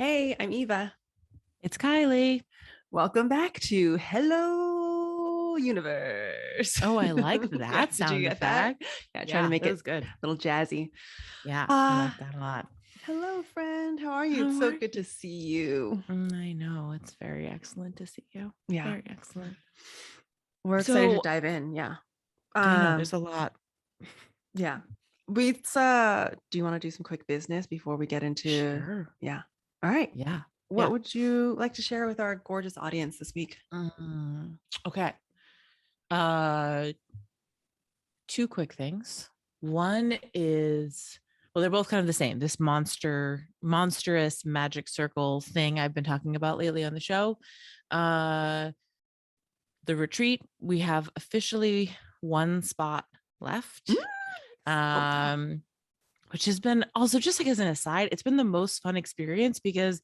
Hey, I'm Eva. It's Kyley. Welcome back to Hello Universe. Oh, I like Yeah, that did you sound get that? effect. Yeah, trying to Yeah, make that it was good. a little jazzy. Yeah, I Ah, like that a lot. hello, friend. How are you? It's How so are good to you? see you. I know. It's very excellent to see you. Yeah, Very excellent. we're excited to So dive in. Yeah. I know Um, there's a lot. yeah. Do you want to do some quick business before we get into Sure. yeah. All right. Yeah. What Yeah. would you like to share with our gorgeous audience this week? Okay. Uh, two quick things. One is, well, they're both kind of the same. This monstrous magic circle thing I've been talking about lately on the show. Uh, the retreat, we have officially one spot left. Oh, Which has been also, just like as an aside, it's been the most fun experience because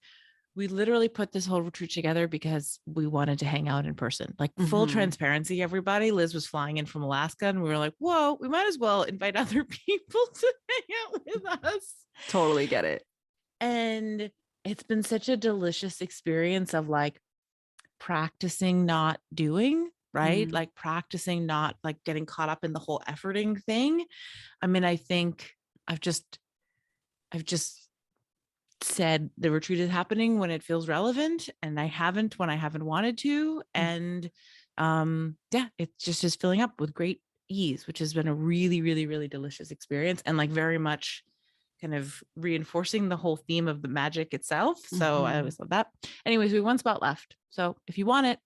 we literally put this whole retreat together because we wanted to hang out in person. Like, full mhm. transparency, everybody. Liz was flying in from Alaska and we were like, whoa, we might as well invite other people to hang out with us. Totally get it. And it's been such a delicious experience of like practicing not doing, right? Mm. Like practicing not like getting caught up in the whole efforting thing. I mean, I think I've just I've just said the retreat is happening when it feels relevant, and I haven't when I haven't wanted to. And yeah, it just is filling up with great ease, which has been a really, really, really delicious experience, and like very much kind of reinforcing the whole theme of the magic itself. So I Mhm. always love that. Anyways, we have one spot left. So if you want it,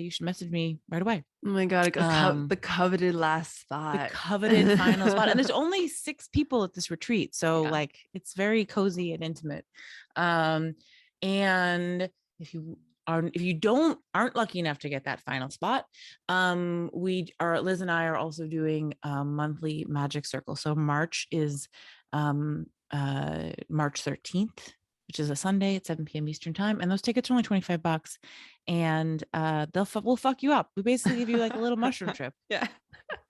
you should message me right away. Oh my God, Um, the coveted last the spot. coveted final spot. And there's only 6 people at this retreat. So Yeah. like it's very cozy and intimate. Um, and if you don't aren't lucky enough to get that final spot, we are Liz and I are also doing a monthly magic circle. So March is March 13th, which is a Sunday at 7 p.m. Eastern time. And those tickets are only $25. And we'll fuck you up. We basically give you like a little mushroom trip. Yeah.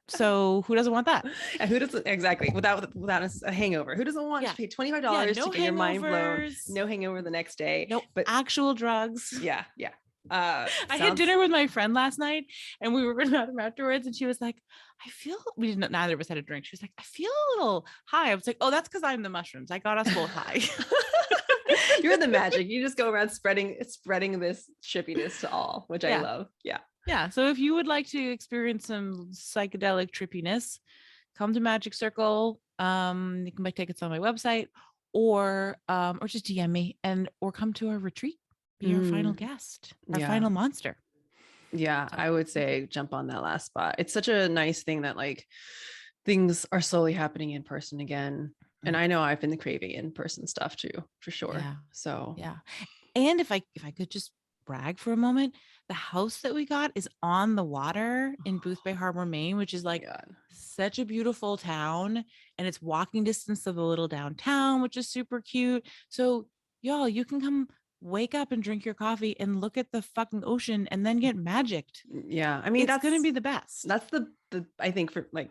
So who doesn't want that? And who doesn't exactly without a hangover? Who doesn't want to Yeah. pay $25 Yeah. to No get your mind blown? hangovers, No hangover the next day. no But actual drugs. yeah, yeah. I had Sounds dinner with my friend last night and we were going to have afterwards. And she was like, we didn't, neither of us had a drink. She was like, I feel a little high. I was like, oh, that's because I'm the mushrooms. I got us both high. you're the magic. You just go around spreading this trippiness to all, which I Yeah. love. Yeah. Yeah. So if you would like to experience some psychedelic trippiness, come to Magic Circle. You can buy tickets on my website or just DM me or come to our retreat. Be our final guest, our Yeah. final monster. Yeah, So I would say jump on that last spot. It's such a nice thing that like things are slowly happening in person again. And I know I've been craving in-person stuff too, for sure. yeah, So yeah. And if I could just brag for a moment, the house that we got is on the water in Booth Bay Harbor, Maine, which is my like God. such a beautiful town, and it's walking distance to the little downtown, which is super cute. So y'all, you can come wake up and drink your coffee and look at the fucking ocean and then get magicked. Yeah. I mean, It's gonna be the best. that's the I think for like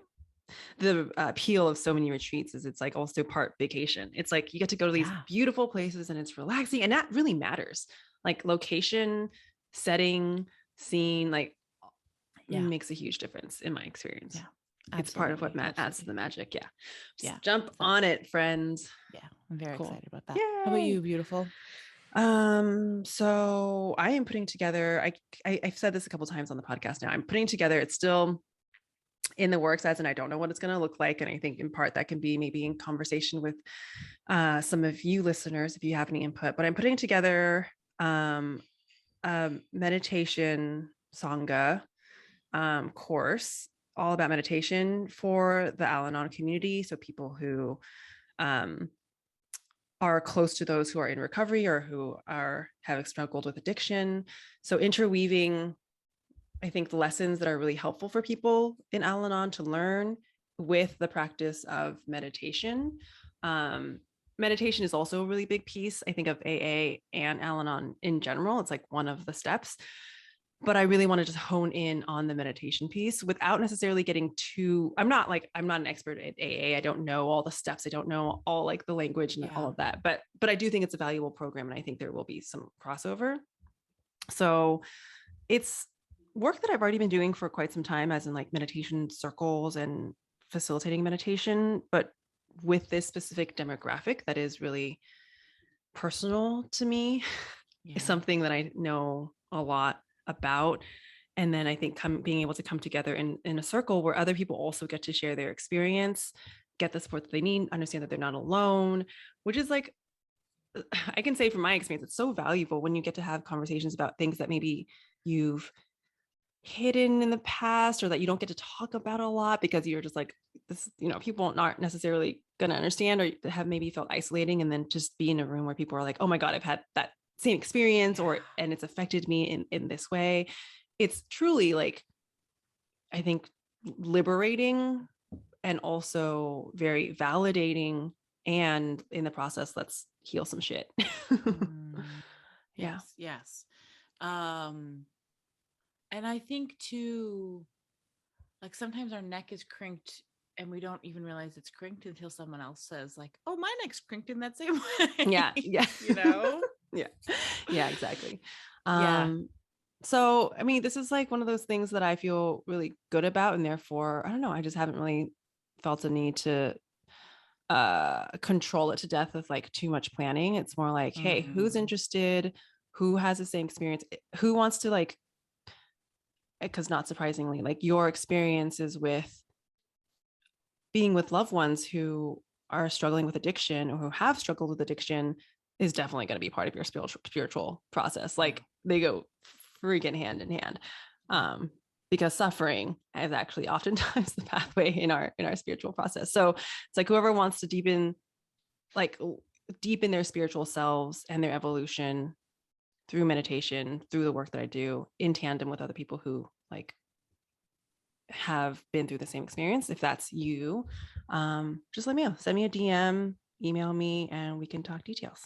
the appeal of so many retreats is it's like also part vacation. It's like you get to go to these Yeah. beautiful places and it's relaxing, and that really matters. Like location, setting, scene, like Yeah. makes a huge difference in my experience. Yeah. It's part of what Absolutely. adds to Absolutely. the magic. Yeah. Yeah. Just jump So on it, friends. yeah, I'm very Cool. excited about that. How about Yay. you, beautiful? So I am putting together, I've said this a couple times on the podcast now. I'm putting together, it's still in the works as, and I don't know what it's going to look like. And I think in part that can be maybe in conversation with some of you listeners, if you have any input, but I'm putting together a meditation Sangha course all about meditation for the Al-Anon community. So people who um, are close to those who are in recovery or who have struggled with addiction. So interweaving, I think, the lessons that are really helpful for people in Al-Anon to learn with the practice of meditation. Meditation is also a really big piece, I think, of AA and Al-Anon in general. It's like one of the steps. but I really want to just hone in on the meditation piece without necessarily getting too, I'm not an expert at AA. I don't know all the steps. I don't know all like the language and all of that, but I do think it's a valuable program. And I think there will be some crossover. So it's work that I've already been doing for quite some time, as in like meditation circles and facilitating meditation, but with this specific demographic that is really personal to me, is something that I know a lot about. And then I think being able to come together in a circle where other people also get to share their experience, get the support that they need, understand that they're not alone, which is like, I can say from my experience, it's so valuable when you get to have conversations about things that maybe you've hidden in the past or that you don't get to talk about a lot because you're just like this, you know, people aren't necessarily going to understand or have maybe felt isolating, and then just be in a room where people are like, oh my God, I've had that same experience and it's affected me in this way. It's truly like, I think, liberating and also very validating, and in the process, let's heal some shit. Yes. And I think too, like sometimes our neck is crinked and we don't even realize it's crinked until someone else says like, oh, my neck's crinked in that same way. Yeah. You know? Yeah, exactly. So, I mean, this is like one of those things that I feel really good about, and therefore, I don't know, I just haven't really felt a need to control it to death with like too much planning. It's more like, hey, who's interested? Who has the same experience? Who wants to like, because not surprisingly, like your experiences with being with loved ones who are struggling with addiction or who have struggled with addiction is definitely going to be part of your spiritual process. Like they go freaking hand in hand, because suffering is actually oftentimes the pathway in our spiritual process. So it's like whoever wants to deepen their spiritual selves and their evolution through meditation, through the work that I do in tandem with other people who like have been through the same experience. If that's you, just let me know. Send me a DM, email me, and we can talk details.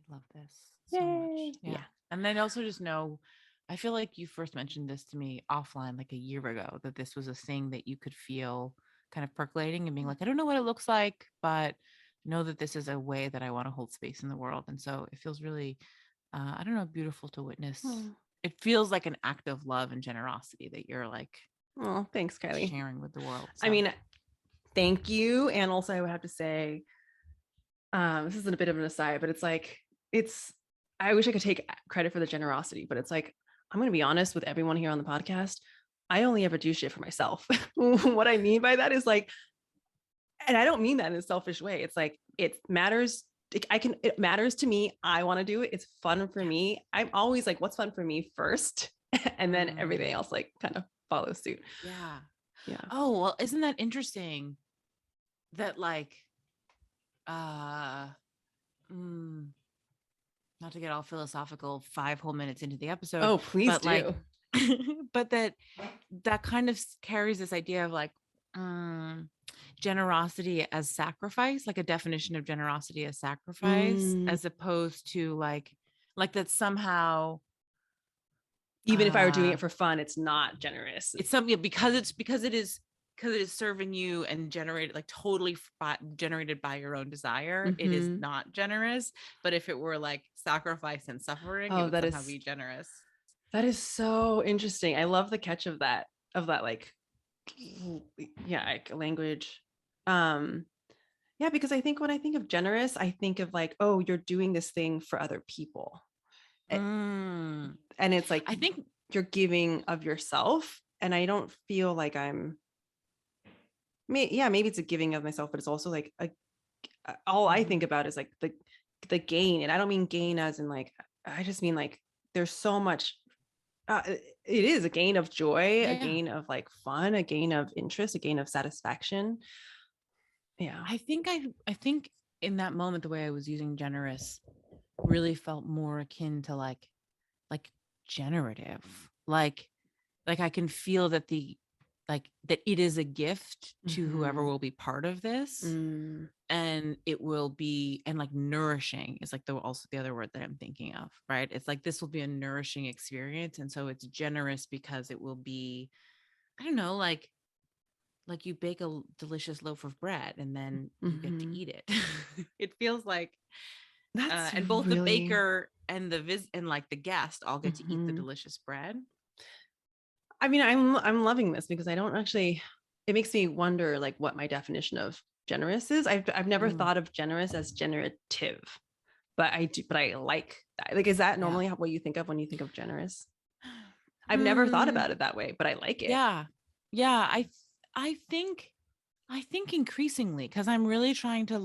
I love this so much. Yeah. And then also just know, I feel like you first mentioned this to me offline like a year ago, that this was a thing that you could feel kind of percolating and being like, I don't know what it looks like, but know that this is a way that I want to hold space in the world. And so it feels really, I don't know, beautiful to witness. It feels like an act of love and generosity that you're like, oh, thanks, Kyley, sharing with the world. So. I mean, thank you. And also I would have to say, this isn't a bit of an aside, but it's like, I wish I could take credit for the generosity, but it's like, I'm going to be honest with everyone here on the podcast. I only ever do shit for myself. What I mean by that is like, and I don't mean that in a selfish way. It's like, it matters. It matters to me. I want to do it. It's fun for me. I'm always like, what's fun for me first? And then everything else like kind of follows suit. Yeah. Oh, well, isn't that interesting that like, not to get all philosophical 5 whole minutes into the episode. Oh, please but do. Like, but that kind of carries this idea of like generosity as sacrifice, like a definition of generosity as sacrifice, as opposed to like that somehow, even if I were doing it for fun, it's not generous. It's something because it is serving you and generated like totally generated by your own desire. It is not generous. But if it were like sacrifice and suffering, it would somehow be generous. That is so interesting. I love the catch of that like, language. Yeah, because I think when I think of generous, I think of like, oh, you're doing this thing for other people. And it's like, I think you're giving of yourself. And I don't feel like maybe it's a giving of myself, but it's also like all I think about is like the gain. And I don't mean gain as in like, I just mean like there's so much, it is a gain of joy, a gain of like fun, a gain of interest, a gain of satisfaction. Yeah. I think in that moment, the way I was using generous really felt more akin to like generative, like I can feel that like that it is a gift to whoever Mhm. will be part of this. And it will be, and like nourishing is like also the other word that I'm thinking of, right? It's like this will be a nourishing experience. And so it's generous because it will be, I don't know, like you bake a delicious loaf of bread and then you get to Mhm. eat it. It feels like That's and both the really baker and and like the guest all get to eat the Mhm. delicious bread. I mean, I'm loving this because I don't actually, it makes me wonder like what my definition of generous is. I've never Mm, thought of generous as generative, but I do, but I like that. Like, is that yeah. normally what you think of when you think of generous? I've never thought Hmm. about it that way, but I like it. Yeah. Yeah. I think increasingly, because I'm really trying to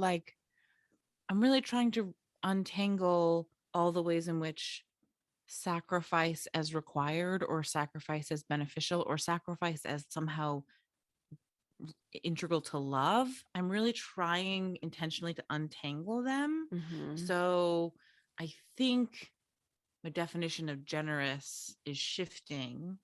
untangle all the ways in which sacrifice as required or sacrifice as beneficial or sacrifice as somehow integral to love. I'm really trying intentionally to untangle them. Mhm. So I think my definition of generous is shifting.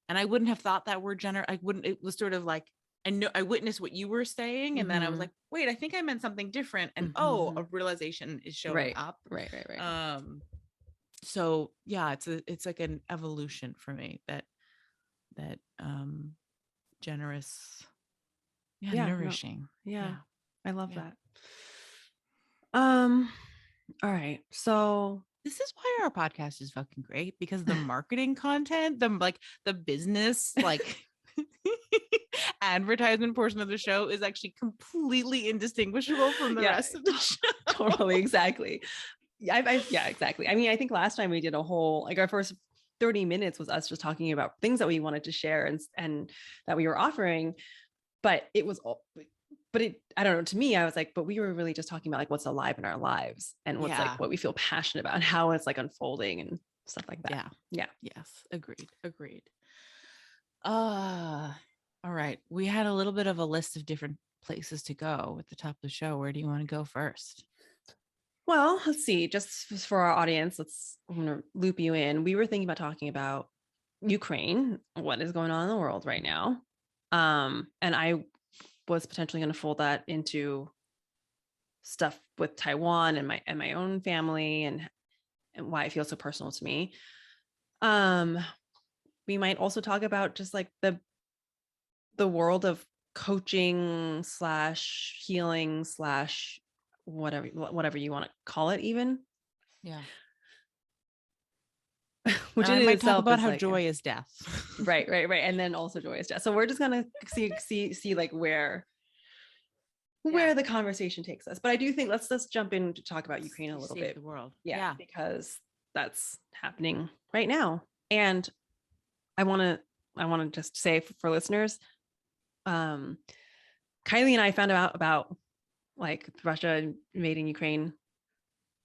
And I wouldn't have thought that word generous. I wouldn't, it was sort of like, I know I witnessed what you were saying. And then I was Mhm. like, wait, I think I meant something different. And oh, a Mhm. realization is showing Right. up. Right. Right. Right. So yeah, it's like an evolution for me that generous, yeah, Yeah. No. nourishing. Yeah. Yeah. I love Yeah. that. Um. All right. So This is why our podcast is fucking great, because the marketing content, the business, like advertisement portion of the show is actually completely indistinguishable from the yeah, rest of the show. totally, exactly. Yeah, exactly. I mean, I think last time we did a whole, like our first 30 minutes was us just talking about things that we wanted to share and that we were offering, but it was all, but it, I don't know, to me, I was like, but we were really just talking about like what's alive in our lives and what's like Yeah. what we feel passionate about and how it's like unfolding and stuff like that. Yeah. Yeah. Yes. Agreed. Uh all right. We had a little bit of a list of different places to go at the top of the show. Where do you want to go first? Well, let's see, just for our audience, I'm going to loop you in. We were thinking about talking about Ukraine, what is going on in the world right now. And I was potentially going to fold that into stuff with Taiwan and my own family and why it feels so personal to me. Um, we might also talk about just like the world of coaching slash healing slash whatever you want to call it, even. Yeah. Which And in I might talk itself about is how like joy is death. right, and then also joyous death. So we're just gonna see like Yeah. where the conversation takes us. But I do think let's jump in to talk about Ukraine a little Save bit. the world. Yeah, Yeah. because that's happening right now. And I want to just say for listeners, um, Kyley and I found out about like Russia invading Ukraine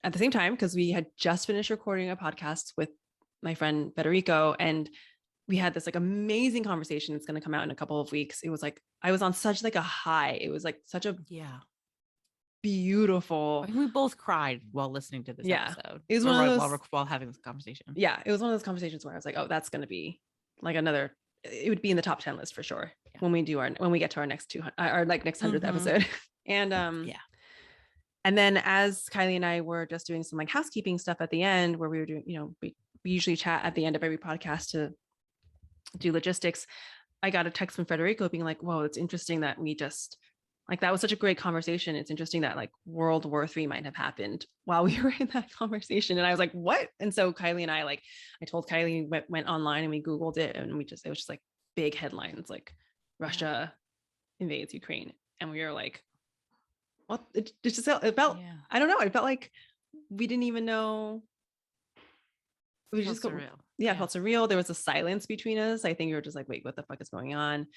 at the same time because we had just finished recording a podcast with my friend Federico, and we had this like amazing conversation that's going to come out in a couple of weeks. It was like I was on such like a high. It was like such a Yeah. beautiful. I think we both cried while listening to this Yeah. episode. It was Or one of while having this conversation. yeah, it was one of those conversations where I was like, oh, that's going to be like another, it would be in the top 10 list for sure. Yeah. When we get to our next 200, our like next 100th episode. And Yeah. and then as Kyley and I were just doing some like housekeeping stuff at the end where we were doing, we usually chat at the end of every podcast to do logistics. I got a text from Federico being like, whoa, it's interesting that we just like that was such a great conversation. It's interesting that like World War III might have happened while we were in that conversation. And I was like, what? And so Kyley and I told Kyley, went online and we Googled it and it was just like big headlines like Russia invades Ukraine. And we were like, what? It felt, I don't know. It felt like we didn't even know. We just go, surreal. yeah, it felt surreal. There was a silence between us. I think we were just like, wait, what the fuck is going on?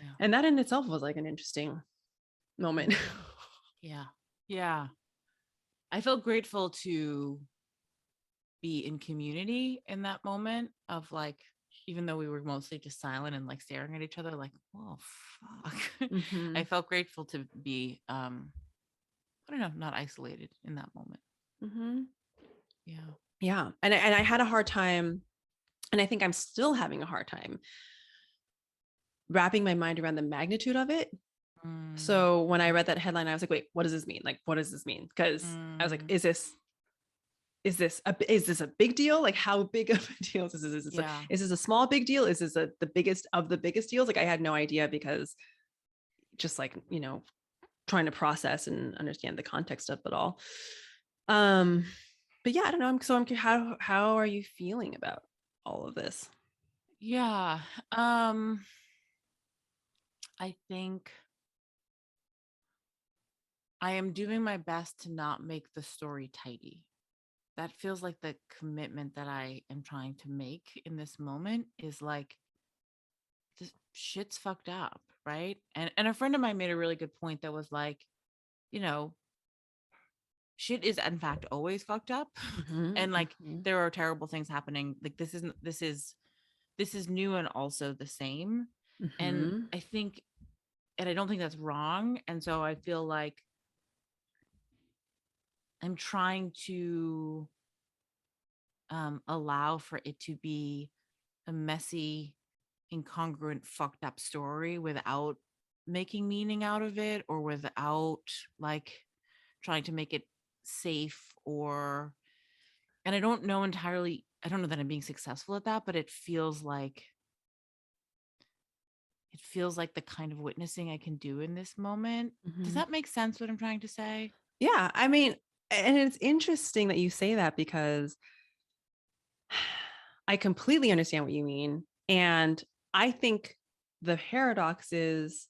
Yeah. And that in itself was like an interesting moment. Yeah. Yeah. I felt grateful to be in community in that moment of like, even though we were mostly just silent and like staring at each other, like, oh fuck. Mm-hmm. I felt grateful to be I don't know, not isolated in that moment. Mm-hmm. Yeah. Yeah. And I had a hard time, and I think I'm still having a hard time wrapping my mind around the magnitude of it. So when I read that headline, I was like, wait, what does this mean? Like, what does this mean? Because I was like, is this a big deal? Like, how big of a deal is this? Is this a small big deal? Is this the biggest of the biggest deals? Like, I had no idea, because just like, trying to process and understand the context of it all. But yeah, I don't know. I'm curious, how are you feeling about all of this? Yeah. I think I am doing my best to not make the story tidy. That feels like the commitment that I am trying to make in this moment, is like, this shit's fucked up, right? And a friend of mine made a really good point that was like, you know, shit is in fact always fucked up. And like, there are terrible things happening. Like, this is new and also the same. And I think, and I don't think that's wrong. And so I feel like I'm trying to allow for it to be a messy, incongruent, fucked up story without making meaning out of it, or without like trying to make it safe, or, and I don't know entirely, I don't know that I'm being successful at that, but it feels like the kind of witnessing I can do in this moment. Does that make sense, what I'm trying to say? Yeah, I mean, and it's interesting that you say that, because I completely understand what you mean. And I think the paradox is,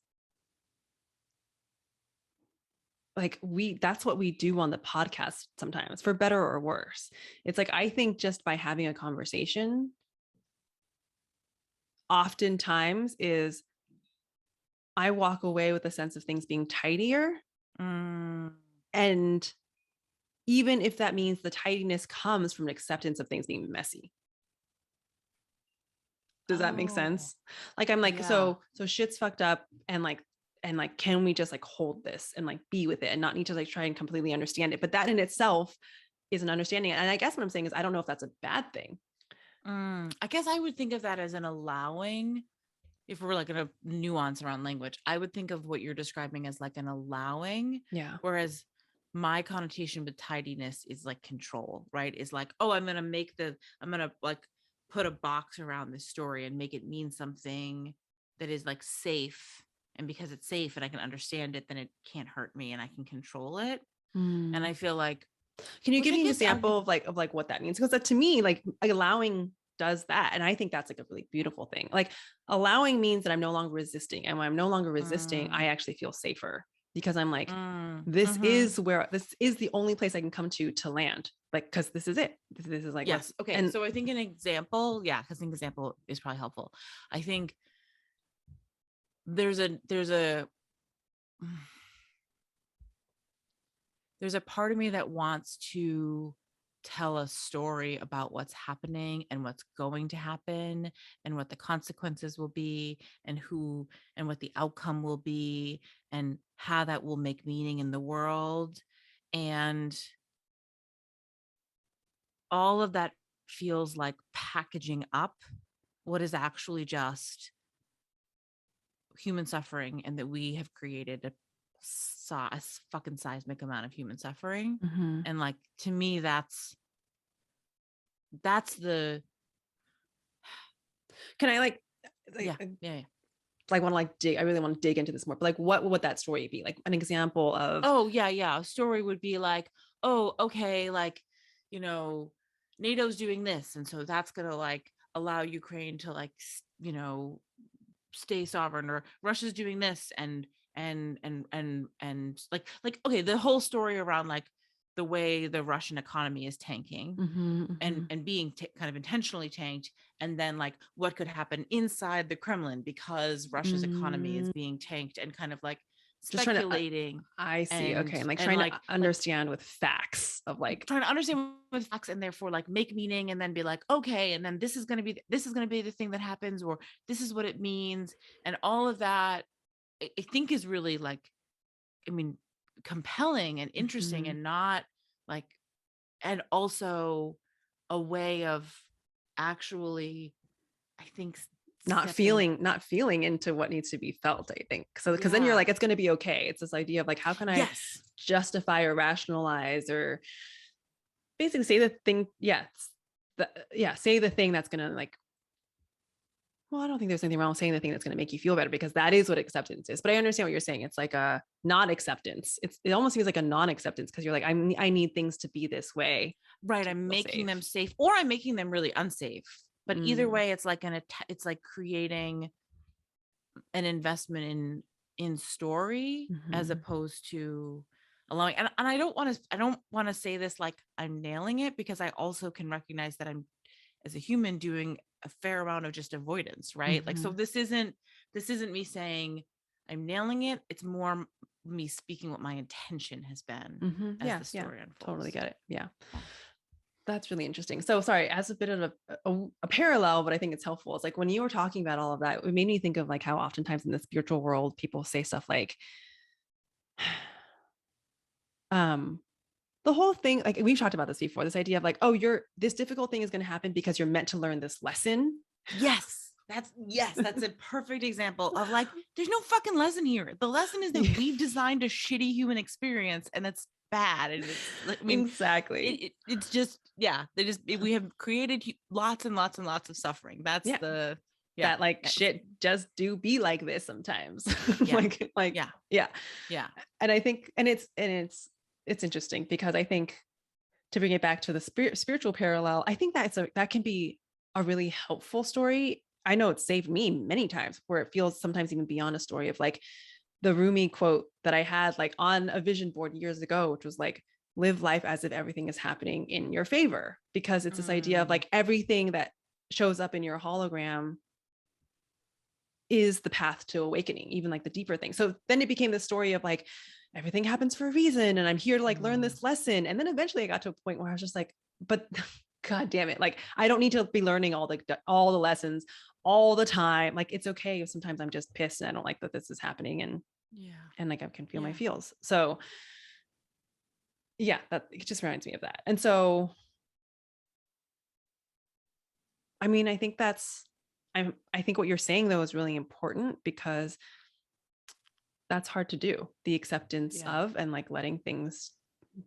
like, that's what we do on the podcast sometimes, for better or worse. It's like, I think just by having a conversation oftentimes is, I walk away with a sense of things being tidier. And even if that means the tidiness comes from an acceptance of things being messy. Does that make sense? Like, I'm like, so shit's fucked up, and like, can we just like hold this and like be with it, and not need to like try and completely understand it? But that in itself is an understanding. And I guess what I'm saying is, I don't know if that's a bad thing. I guess I would think of that as an allowing. If we're like in a nuance around language, I would think of what you're describing as like an allowing. Yeah. Whereas my connotation with tidiness is like control, right? Is like, oh, I'm going to like put a box around this story and make it mean something that is like safe. And because it's safe and I can understand it, then it can't hurt me and I can control it. And I feel like, can you give me an example of like what that means? Because to me, like, allowing does that. And I think that's like a really beautiful thing. Like, allowing means that I'm no longer resisting. And when I'm no longer resisting, I actually feel safer, because I'm like, this is the only place I can come to land. Like, because this is it. This is like, yes. Okay. And so I think an example, because an example is probably helpful. I think there's a part of me that wants to tell a story about what's happening and what's going to happen and what the consequences will be and who and what the outcome will be and how that will make meaning in the world. And all of that feels like packaging up what is actually just human suffering, and that we have created a fucking seismic amount of human suffering. And like, to me, that's the, can I like like want to like dig, I really want to dig into this more, but like, what would that story be? Like an example of, a story would be like, oh, okay, like, NATO's doing this, and so that's gonna like allow Ukraine to like, stay sovereign, or Russia's doing this, and like okay, the whole story around like the way the Russian economy is tanking and being kind of intentionally tanked, and then like what could happen inside the Kremlin because Russia's economy is being tanked, and kind of like speculating. I see. Okay. I'm like trying to understand with facts of like trying to understand with facts, and therefore like make meaning, and then be like, okay, and then this is going to be the thing that happens, or this is what it means. And all of that, I think, is really like, I mean, compelling and interesting, and not like, and also a way of actually, I think, not feeling into what needs to be felt, I think. So, because then you're Yeah. like, it's going to be okay. It's this idea of like, how can I Yes. justify or rationalize or basically say the thing. Say the thing that's going to like, well, I don't think there's anything wrong with saying the thing that's going to make you feel better, because that is what acceptance is. But I understand what you're saying. It's like a non-acceptance. It almost feels like a non-acceptance, because you're like, I need things to be this way. Right. I'm making them safe, or I'm making them really unsafe. But either way, it's like it's like creating an investment in story, as opposed to allowing. And I don't want to say this like I'm nailing it, because I also can recognize that I'm, as a human, doing a fair amount of just avoidance, right? Like, so this isn't me saying I'm nailing it. It's more me speaking what my intention has been as the story unfolds. Totally get it. Yeah. That's really interesting. So sorry, as a bit of a parallel, but I think it's helpful. It's like when you were talking about all of that, it made me think of like how oftentimes in the spiritual world, people say stuff like, the whole thing, like we've talked about this before, this idea of like, oh, this difficult thing is going to happen because you're meant to learn this lesson. Yes, that's a perfect example of like, there's no fucking lesson here. The lesson is that we've designed a shitty human experience, and that's bad. And it's, I mean, exactly. It's just, we have created lots and lots and lots of suffering. That's that like shit just do be like this sometimes. Yeah. And I think, and it's interesting, because I think, to bring it back to the spiritual parallel, I think that can be a really helpful story. I know it's saved me many times, where it feels sometimes even beyond a story, of like the Rumi quote that I had like on a vision board years ago, which was like, live life as if everything is happening in your favor, because it's this idea of like everything that shows up in your hologram is the path to awakening, even like the deeper thing. So then it became the story of like, everything happens for a reason, and I'm here to like learn this lesson. And then eventually I got to a point where I was just like, but God damn it, like I don't need to be learning all the lessons all the time. Like it's okay if sometimes I'm just pissed and I don't like that this is happening, and like I can feel my feels. So that it just reminds me of that. And so I mean, I think I think what you're saying though is really important, because that's hard to do, the acceptance of, and like letting things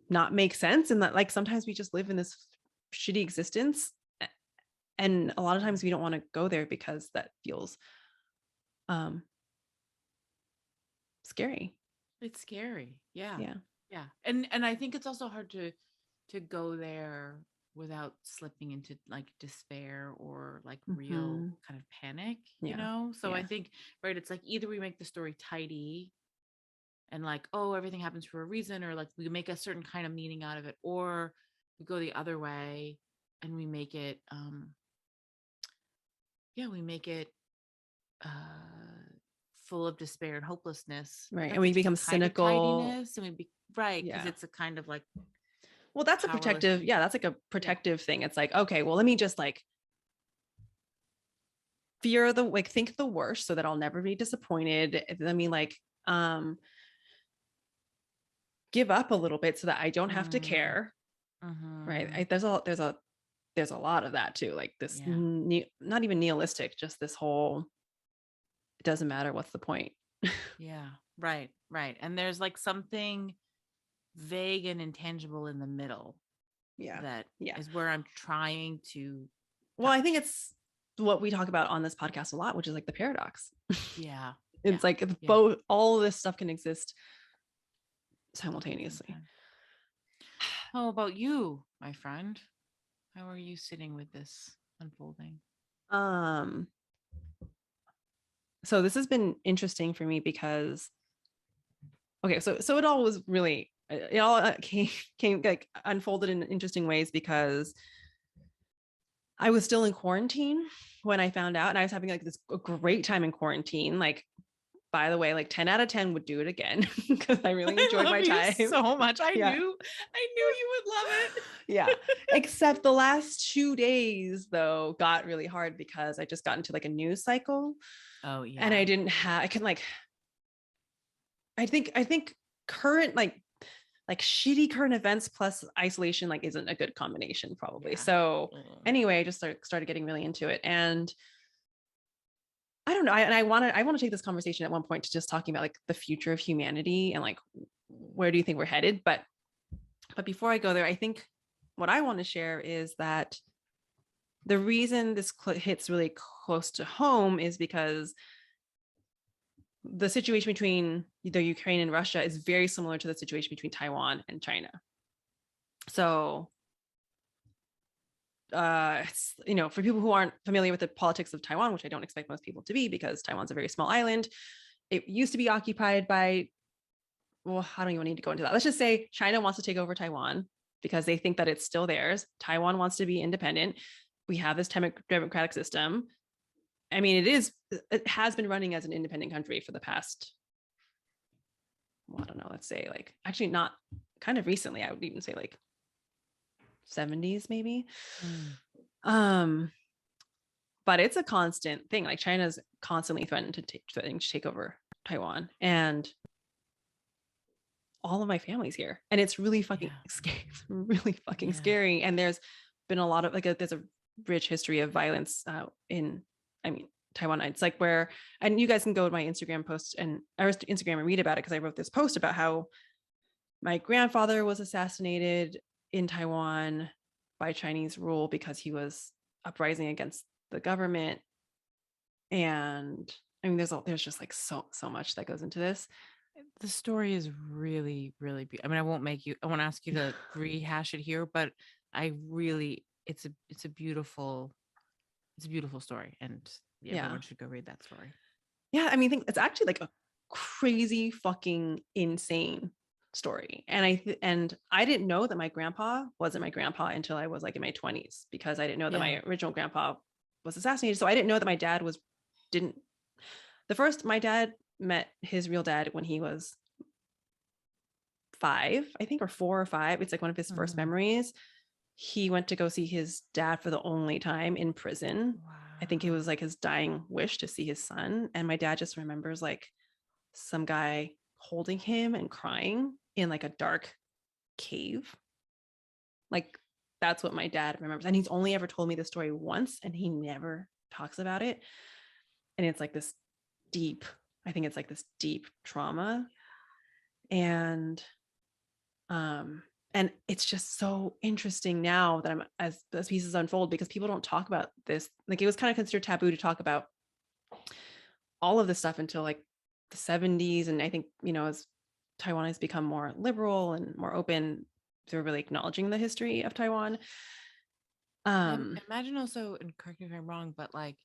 not make sense. And that like sometimes we just live in this shitty existence, and a lot of times we don't want to go there because that feels scary. It's scary. Yeah. And I think it's also hard to go there without slipping into like despair or like real kind of panic, you know? So I think, right, it's like either we make the story tidy and like, oh, everything happens for a reason, or like we make a certain kind of meaning out of it, or we go the other way and we make it full of despair and hopelessness, right? And we become cynical, tidiness, and because it's a kind of like, well, that's a protective, that's like a protective thing. It's like, okay, well, let me just like think the worst so that I'll never be disappointed. Let me like give up a little bit so that I don't have to care. Right. There's a lot of that too. Like this, not even nihilistic, just this whole, it doesn't matter. What's the point? Right. And there's like something vague and intangible in the middle. That is where I'm trying to. Well, I think it's what we talk about on this podcast a lot, which is like the paradox. It's like both, all this stuff can exist simultaneously. How about you, my friend? How are you sitting with this unfolding? So this has been interesting for me because, okay, so it all was really, it all came like unfolded in interesting ways, because I was still in quarantine when I found out, and I was having like this great time in quarantine. Like, by the way, like 10 out of 10 would do it again, because I really enjoyed my time so much. I knew you would love it. Except the last 2 days though got really hard, because I just got into like a news cycle. And I didn't have, I think current like shitty current events plus isolation like isn't a good combination probably. So anyway, I just started getting really into it, and I don't know. I want to take this conversation at one point to just talking about like the future of humanity and like where do you think we're headed? But before I go there, I think what I want to share is that the reason this hits really close to home is because the situation between the Ukraine and Russia is very similar to the situation between Taiwan and China. So, for people who aren't familiar with the politics of Taiwan, which I don't expect most people to be because Taiwan's a very small island, it used to be occupied by, well, I don't even need to go into that. Let's just say China wants to take over Taiwan because they think that it's still theirs. Taiwan wants to be independent. We have this democratic system. I mean, it has been running as an independent country for the past, well, I don't know, let's say like, actually not kind of recently, I would even say like 70s maybe. But it's a constant thing. Like China's constantly threatening to take over Taiwan, and all of my family's here, and it's really fucking scary. It's really fucking scary. And there's been a lot of there's a rich history of violence in Taiwan. It's like where, and you guys can go to my Instagram post and read about it, because I wrote this post about how my grandfather was assassinated in Taiwan by Chinese rule because he was uprising against the government. And I mean, there's just like so much that goes into this. The story is really, really I mean, I won't ask you to rehash it here, but it's a beautiful story, and everyone should go read that story. Yeah, I mean, it's actually like a crazy fucking insane story. And I didn't know that my grandpa wasn't my grandpa until I was like in my 20s, because I didn't know that my original grandpa was assassinated. So I didn't know that my dad my dad met his real dad when he was 5, I think, or 4 or 5. It's like one of his first memories. He went to go see his dad for the only time in prison. Wow. I think it was like his dying wish to see his son. And my dad just remembers like some guy holding him and crying in like a dark cave. Like that's what my dad remembers. And he's only ever told me the story once, and he never talks about it. And it's like this deep trauma. And it's just so interesting now that I'm as pieces unfold, because people don't talk about this. Like it was kind of considered taboo to talk about all of this stuff until like the 70s. And I think, as Taiwan has become more liberal and more open, they're really acknowledging the history of Taiwan. Imagine also, and correct me if I'm wrong, but like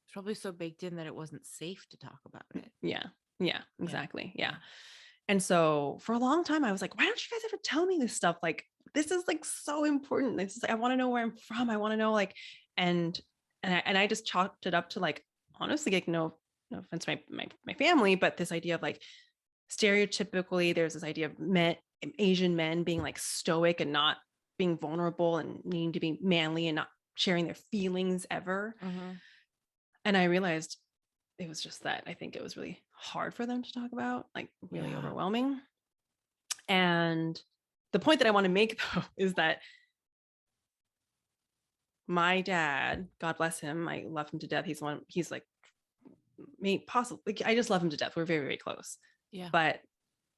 it's probably so baked in that it wasn't safe to talk about it. Yeah, exactly. Yeah. And so for a long time, I was like, why don't you guys ever tell me this stuff? Like, this is like so important. This is like, I want to know where I'm from. I want to know like, and I just chalked it up to like, honestly, like no offense to my family, but this idea of like, stereotypically, there's this idea of Asian men being like stoic and not being vulnerable and needing to be manly and not sharing their feelings ever. Mm-hmm. And I realized it was just that I think it was really hard for them to talk about, like really overwhelming. And the point that I want to make though is that my dad, God bless him, I love him to death. He's like me, possibly. I just love him to death. We're very, very close. Yeah. But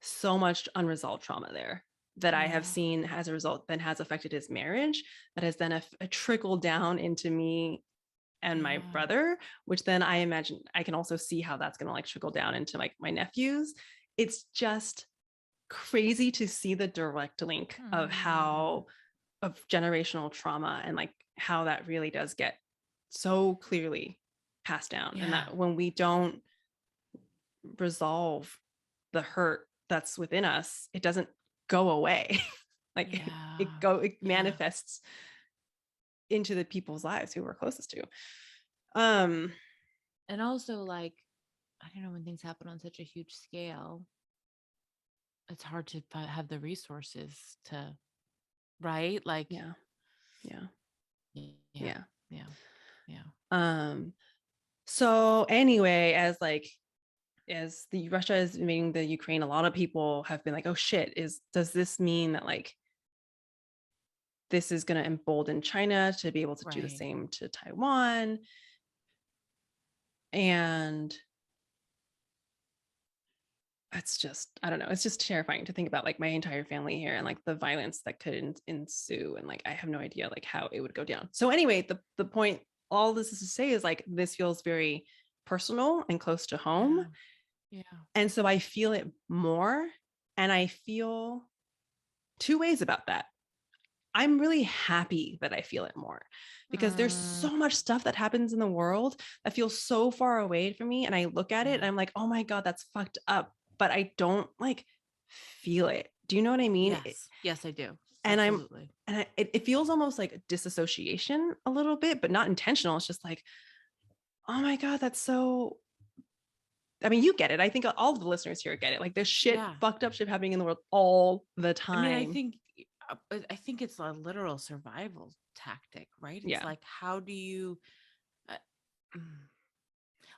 so much unresolved trauma there that I have seen as a result then has affected his marriage, that has then a trickle down into me and my brother, which then I imagine I can also see how that's going to like trickle down into like my nephews. It's just crazy to see the direct link of generational trauma and like how that really does get so clearly passed down. And that when we don't resolve the hurt that's within us, it doesn't go away. Like it manifests into the people's lives who we're closest to. And also like, I don't know, when things happen on such a huge scale, it's hard to have the resources to, right? Like, so anyway, as the Russia is invading the Ukraine, a lot of people have been like, oh shit, does this mean that like this is going to embolden China to be able to do the same to Taiwan? And it's just, I don't know, it's just terrifying to think about like my entire family here and like the violence that could ensue. And like, I have no idea like how it would go down. So anyway, the point, all this is to say is like, this feels very personal and close to home. Yeah. And so I feel it more. And I feel two ways about that. I'm really happy that I feel it more because there's so much stuff that happens in the world that feels so far away from me. And I look at it and I'm like, oh my God, that's fucked up. But I don't like feel it. Do you know what I mean? Yes, I do. And Absolutely. it feels almost like disassociation a little bit, but not intentional. It's just like, oh my God, that's so, I mean, you get it. I think all of the listeners here get it. Like there's shit, fucked up shit happening in the world all the time. I mean, I think it's a literal survival tactic, right? It's like, how do you,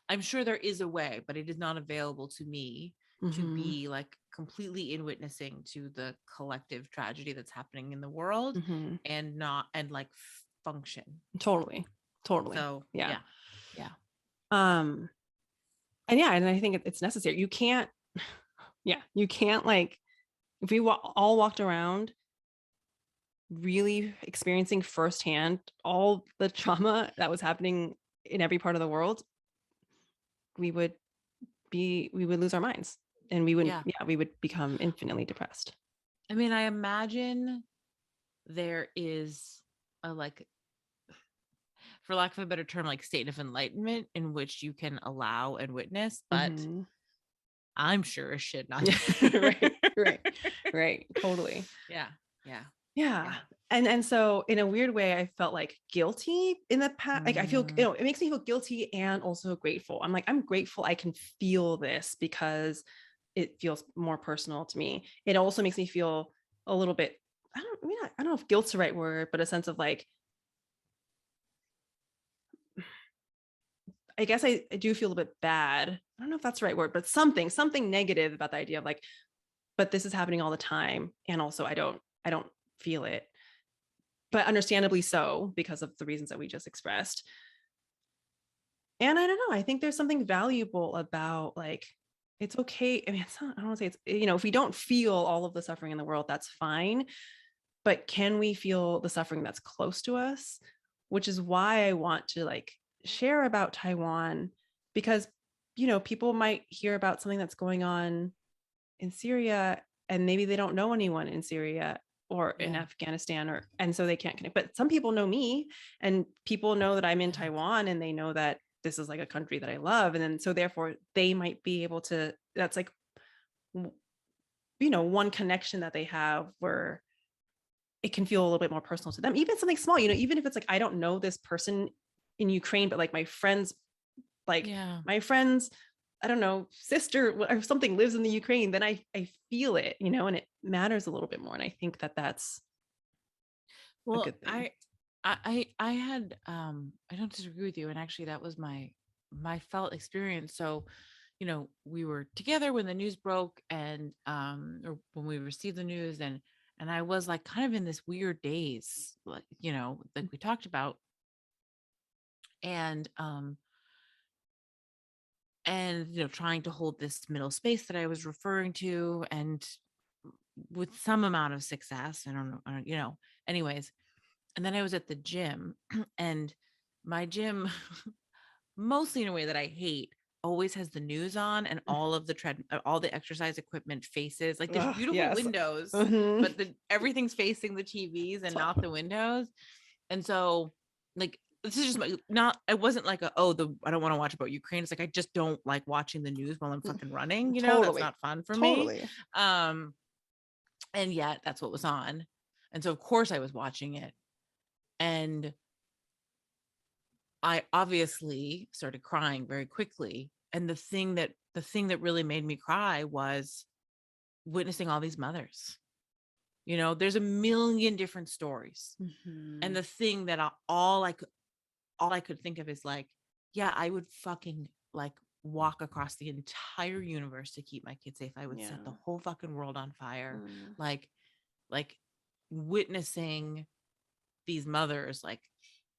I'm sure there is a way, but it is not available to me to be like completely in witnessing to the collective tragedy that's happening in the world and like function. Totally. So yeah. And yeah, and I think it's necessary. You can't like, if we all walked around really experiencing firsthand all the trauma that was happening in every part of the world, we would lose our minds and we would become infinitely depressed. I mean, I imagine there is a, like, for lack of a better term, like state of enlightenment in which you can allow and witness, but I'm sure as shit not. right. Totally. Yeah. And so in a weird way, I felt like guilty in the past. Like I feel, it makes me feel guilty and also grateful. I'm like, I'm grateful I can feel this because it feels more personal to me. It also makes me feel a little bit, I don't know if guilt's the right word, but a sense of like, I guess I do feel a bit bad. I don't know if that's the right word, but something negative about the idea of like, but this is happening all the time. And also I don't feel it, but understandably so because of the reasons that we just expressed. And I don't know, I think there's something valuable about like, it's okay. I mean, it's not, I don't want to say it's, if we don't feel all of the suffering in the world, that's fine. But can we feel the suffering that's close to us? Which is why I want to like share about Taiwan, because, people might hear about something that's going on in Syria and maybe they don't know anyone in Syria or in Afghanistan, and so they can't connect. But some people know me and people know that I'm in Taiwan and they know that this is like a country that I love. And then so therefore they might be able to, that's like, one connection that they have where it can feel a little bit more personal to them, even something small, even if it's like, I don't know this person in Ukraine, but like my friends, I don't know, sister or something lives in the Ukraine, then I feel it, and it matters a little bit more. And I think that that's a good thing. I had, I don't disagree with you. And actually that was my felt experience. So, we were together when the news broke and, or when we received the news, and I was like kind of in this weird daze, like, like we talked about. And trying to hold this middle space that I was referring to, and with some amount of success. I don't know, anyways. And then I was at the gym and my gym, mostly in a way that I hate, always has the news on and all of the all the exercise equipment faces, like there's beautiful windows, but everything's facing the TVs and not the windows. And so like, this is just I wasn't like I don't want to watch about Ukraine. It's like, I just don't like watching the news while I'm fucking running, that's not fun for me. And yet that's what was on. And so of course I was watching it. And I obviously started crying very quickly. And the thing that really made me cry was witnessing all these mothers. There's a million different stories. And the thing that all I could think of is like, yeah, I would fucking like walk across the entire universe to keep my kids safe. I would set the whole fucking world on fire. Like witnessing these mothers, like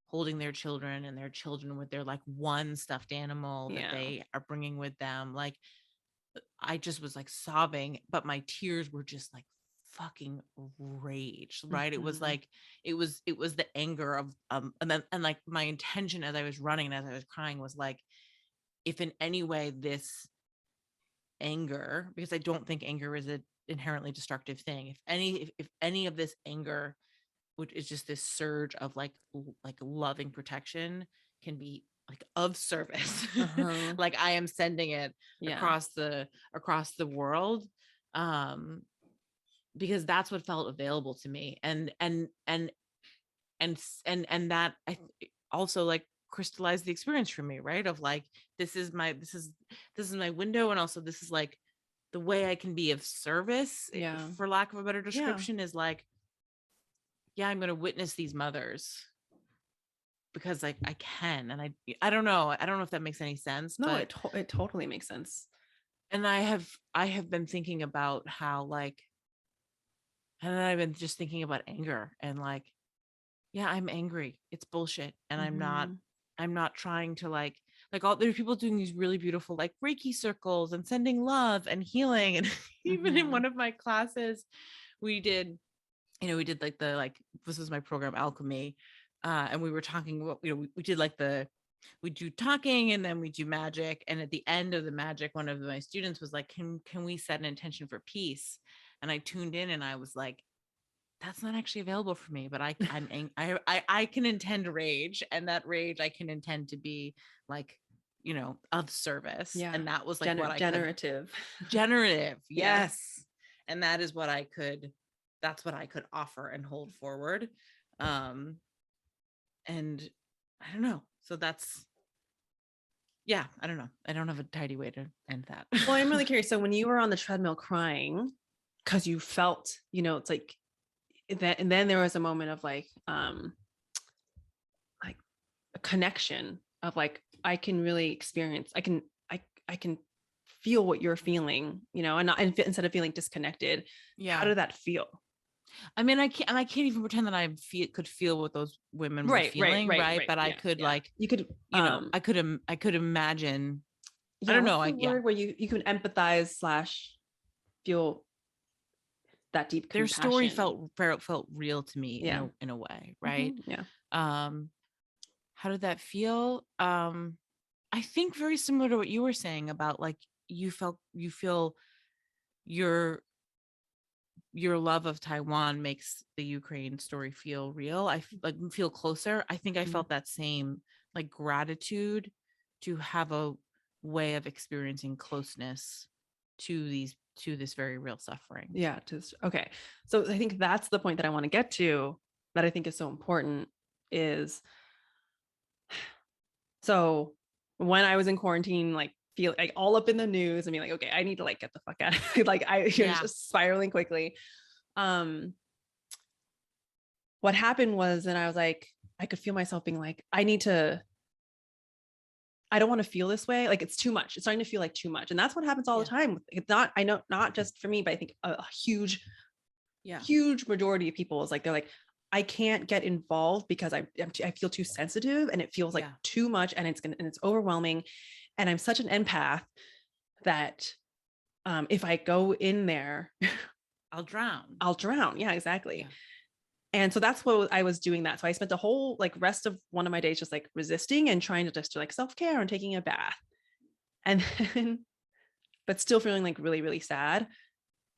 holding their children, and their children with their like one stuffed animal that they are bringing with them. Like, I just was like sobbing, but my tears were just like fucking rage, right? It was like, it was the anger of, and like my intention as I was running and as I was crying was like, if in any way this anger, because I don't think anger is an inherently destructive thing, if any of this anger, which is just this surge of like loving protection, can be like of service, like I am sending it across the world, because that's what felt available to me, and that I also like crystallized the experience for me, right? Of like, this is my window, and also this is like the way I can be of service, for lack of a better description, is like, I'm going to witness these mothers because like I can, and I don't know if that makes any sense. No, but it totally makes sense. And I have been thinking about how like, and then I've been just thinking about anger, and like, I'm angry. It's bullshit. And I'm not trying to like all there's people doing these really beautiful like Reiki circles and sending love and healing. And even in one of my classes, we did like this was my program, Alchemy. And we were talking about, we did like we do talking, and then we do magic. And at the end of the magic, one of my students was like, can we set an intention for peace? And I tuned in, and I was like, that's not actually available for me, but I can intend rage, and that rage I can intend to be like, of service. And that was like generative. Yes. And that is what that's what I could offer and hold forward. And I don't know. So that's, I don't know. I don't have a tidy way to end that. Well, I'm really curious. So when you were on the treadmill crying, because you felt, it's like that, and then there was a moment of like a connection of like, I can really experience, I can feel what you're feeling, and not, instead of feeling disconnected. How did that feel? I mean, I can't even pretend that I could feel what those women were feeling, right? But I could like, you could, I could imagine. I don't know. Where you can empathize / feel that deep compassion. Their story felt real to me in a way, right? How did that feel? I think very similar to what you were saying about like, you feel your love of Taiwan makes the Ukraine story feel real. I like feel closer. I think I felt that same like gratitude to have a way of experiencing closeness to this very real suffering. Yeah. Okay. So I think that's the point that I want to get to, that I think is so important, is so when I was in quarantine, like feel like all up in the news, I mean, like, okay, I need to like get the fuck out of here. Like just spiraling quickly. What happened was, and I was like, I could feel myself being like, I don't want to feel this way. Like, it's too much. It's starting to feel like too much. And that's what happens all the time. It's not, I know, not just for me, but I think a huge majority of people is like, they're like, I can't get involved because I feel too sensitive, and it feels like too much, and it's overwhelming. And I'm such an empath that if I go in there, I'll drown. Yeah, exactly. Yeah. And so that's what I was doing that. So I spent the whole like rest of one of my days just like resisting and trying to just do like self-care and taking a bath. And then, but still feeling like really, really sad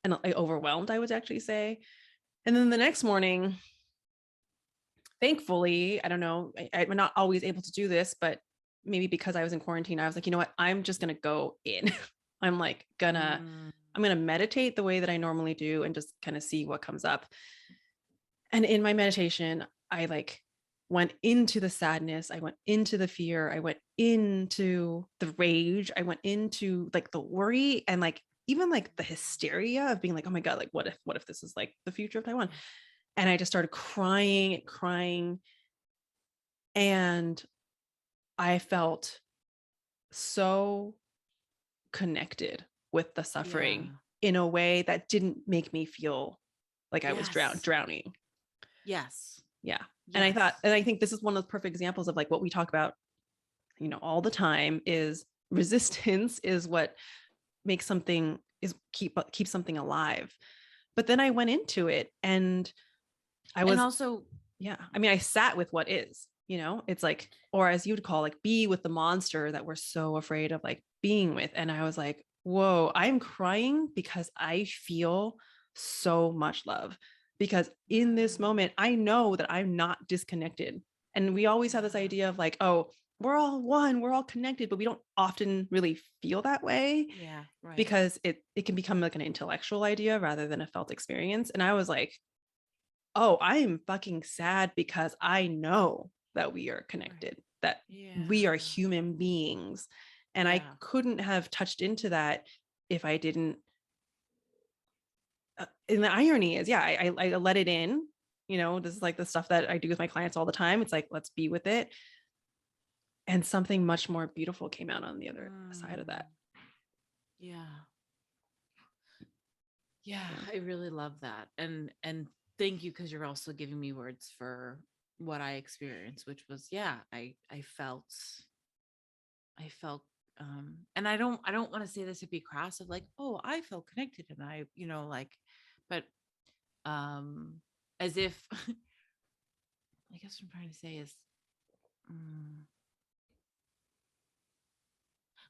and like overwhelmed, I would actually say. And then the next morning, thankfully, I don't know, I'm not always able to do this, but maybe because I was in quarantine, I was like, you know what, I'm just going to go in. I'm like I'm going to meditate the way that I normally do and just kind of see what comes up. And in my meditation, I like went into the sadness. I went into the fear. I went into the rage. I went into like the worry and like even like the hysteria of being like, oh my God, like what if this is like the future of Taiwan? And I just started crying. And I felt so connected with the suffering in a way that didn't make me feel like I was drowning. Yes. Yeah. And Yes. I think this is one of the perfect examples of like what we talk about, all the time is resistance is what makes something is keep something alive. But then I went into it and I And was, also, yeah, I mean, I sat with what is, it's like, or as you'd call, like, be with the monster that we're so afraid of like being with. And I was like, whoa, I'm crying because I feel so much love, because in this moment I know that I'm not disconnected. And we always have this idea of like, oh, we're all one, we're all connected, but we don't often really feel that way, yeah, right. because it can become like an intellectual idea rather than a felt experience. And I was like, oh, I am fucking sad because I know that we are connected, that we are human beings. And I couldn't have touched into that if I didn't. And the irony is, yeah, I let it in. This is like the stuff that I do with my clients all the time. It's like, let's be with it. And something much more beautiful came out on the other side of that. Yeah. Yeah, I really love that. And thank you, because you're also giving me words for what I experienced, which was, yeah, I felt and I don't want to say this to be crass of like, oh, I felt connected and I, like, but um as if I guess what I'm trying to say is mm,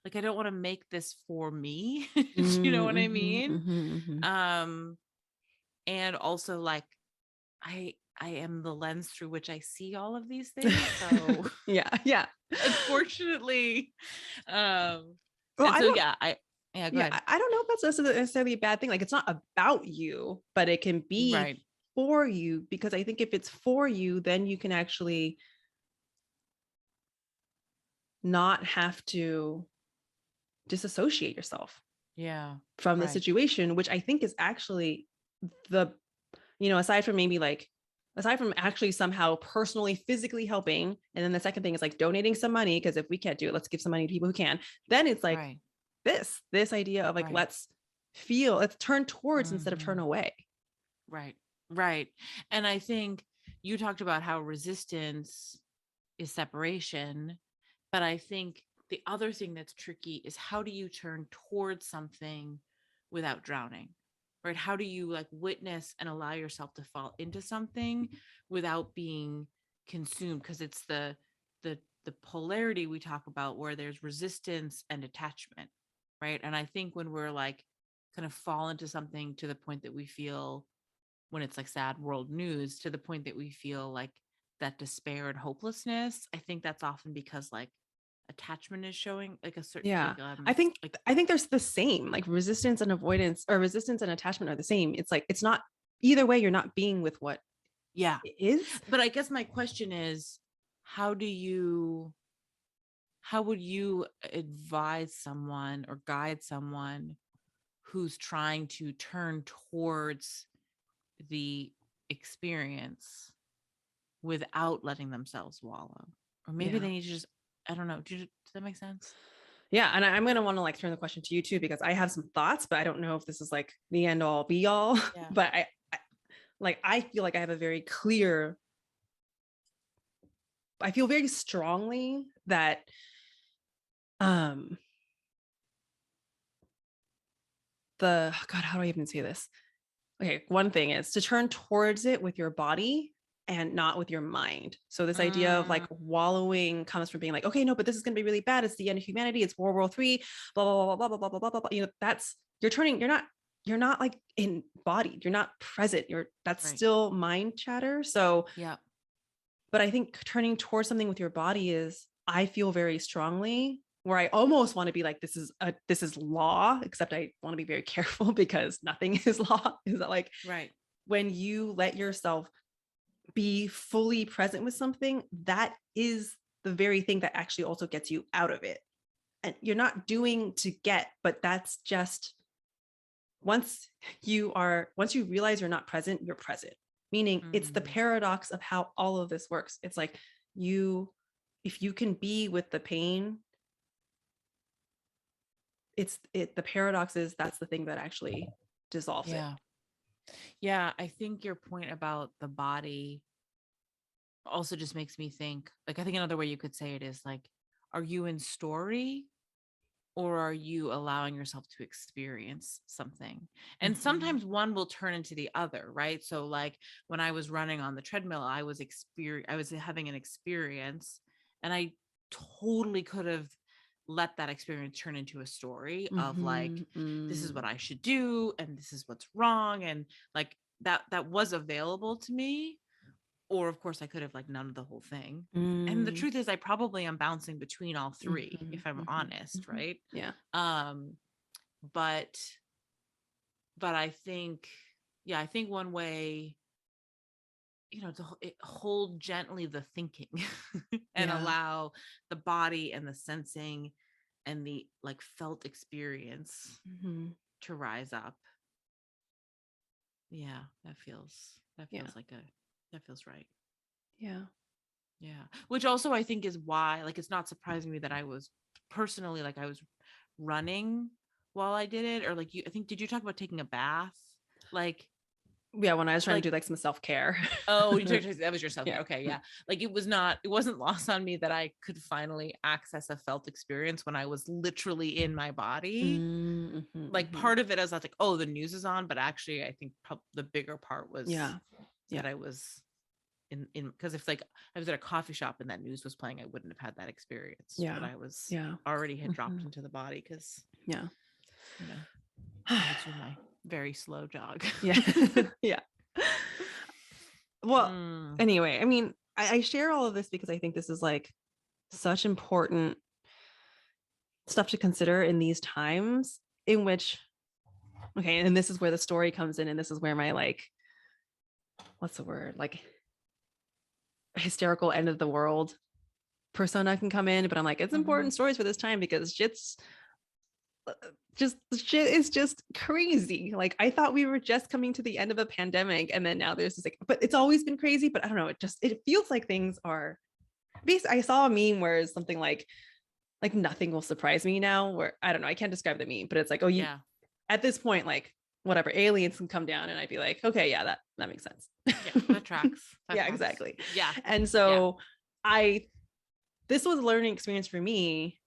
like I don't want to make this for me. You know what I mean? Um and also like I am the lens through which I see all of these things. So Yeah. unfortunately, Well, and so yeah, go ahead. I don't know if that's necessarily a bad thing. Like, it's not about you, but it can be Right. for you, because I think if it's for you, then you can actually not have to disassociate yourself Yeah. from the Right. situation, which I think is actually the, aside from maybe like, aside from actually somehow personally, physically helping. And then the second thing is like donating some money, because if we can't do it, let's give some money to people who can. Then it's like Right. this idea of like, Right. let's turn towards instead of turn Mhm. away. Right. Right. And I think you talked about how resistance is separation, but I think the other thing that's tricky is how do you turn towards something without drowning? Right? How do you like witness and allow yourself to fall into something without being consumed? Because it's the the polarity we talk about where there's resistance and attachment, right? And I think when we're like kind of fall into something to the point that we feel, when it's like sad world news, to the point that we feel like that despair and hopelessness, I think that's often because like attachment is showing like a certain Yeah. like like I think there's the same, like, resistance and avoidance, or resistance and attachment are the same. It's like, it's not either way, you're not being with what yeah. is. But I guess my question is, how do you how would you advise someone or guide someone who's trying to turn towards the experience without letting themselves wallow? Or maybe Yeah. they need to just, I don't know. Does that make sense? Yeah. And I'm going to want to like turn the question to you too, because I have some thoughts, but I don't know if this is like the end all be all. Yeah. But I feel like I have a very clear, I feel very strongly that um God, how do I even say this? Okay, one thing is to turn towards it with your body and not with your mind. So this idea of like Mm, wallowing comes from being like, okay, no, but this is going to be really bad. It's the end of humanity. It's World War III. Blah blah blah blah blah blah blah blah blah. That's, you're turning. You're not like embodied. You're not present. That's right. still mind chatter. So, Yeah. but I think turning towards something with your body is, I feel very strongly where I almost want to be like, this is law, except I want to be very careful because nothing is law. Is that like, Right. when you let yourself be fully present with something, that is the very thing that actually also gets you out of it. And you're not doing to get, but that's just, once once you realize you're not present, you're present. Meaning, it's the Mm, paradox of how all of this works. It's like, you, if you can be with the pain, the paradox is that's the thing that actually dissolves it. yeah. Yeah. I think your point about the body also just makes me think, like, I think another way you could say it is like, are you in story, or are you allowing yourself to experience something? And Mhm. sometimes one will turn into the other, right? So like when I was running on the treadmill, I was having an experience, and I totally could have let that experience turn into a story of like, Mhm. this is what Mm. I should do and this is what's wrong, and like that was available to me. Or of course I could have like none of the whole thing. And the Mm. truth is I probably am bouncing between all three, Mhm. if I'm Mhm. honest, Mhm. right? Yeah. um but I think, yeah, I think one way, to hold gently the thinking and Yeah. allow the body and the sensing and the like felt experience Mhm. to rise up. Yeah, that Yeah. feels like a that feels right. Yeah. Yeah. Which also I think is why, like, it's not surprising me that I was personally, like, I was running while I did it. Or like, I think, did you talk about taking a bath? Like, Yeah, when I was trying to like, do like some self-care. oh, that was your self care. Yeah. Okay. Yeah. Like, it wasn't lost on me that I could finally access a felt experience when I was literally in my body. Mhm. Like, Mhm. part of it, I was like, oh, the news is on. But actually, I think the bigger part was Yeah. that Yeah. I was in because if like I was at a coffee shop and that news was playing, I wouldn't have had that experience. But Yeah. I was Yeah. already had dropped Mhm. into the body because, Yeah. you know, I had to do my very slow jog. Yeah. Yeah. Well, Mm, anyway, I mean, I share all of this because I think this is like such important stuff to consider in these times in which, okay, and this is where the story comes in, and this is where my like, what's the word? Like hysterical end of the world persona can come in, but I'm like, it's mhm. important stories for this time because just shit is just crazy. Like I thought we were just coming to the end of a pandemic, and then now there's this like, but it's always been crazy. But I don't know. It feels like things are. I saw a meme where it's something like nothing will surprise me now. Where I don't know. I can't describe the meme, but it's like, oh, you Yeah. at this point, like whatever aliens can come down, and I'd be like, okay, yeah, that makes sense. Yeah. That tracks. That Yeah, tracks. exactly. Yeah. And Yeah. so I this was a learning experience for me,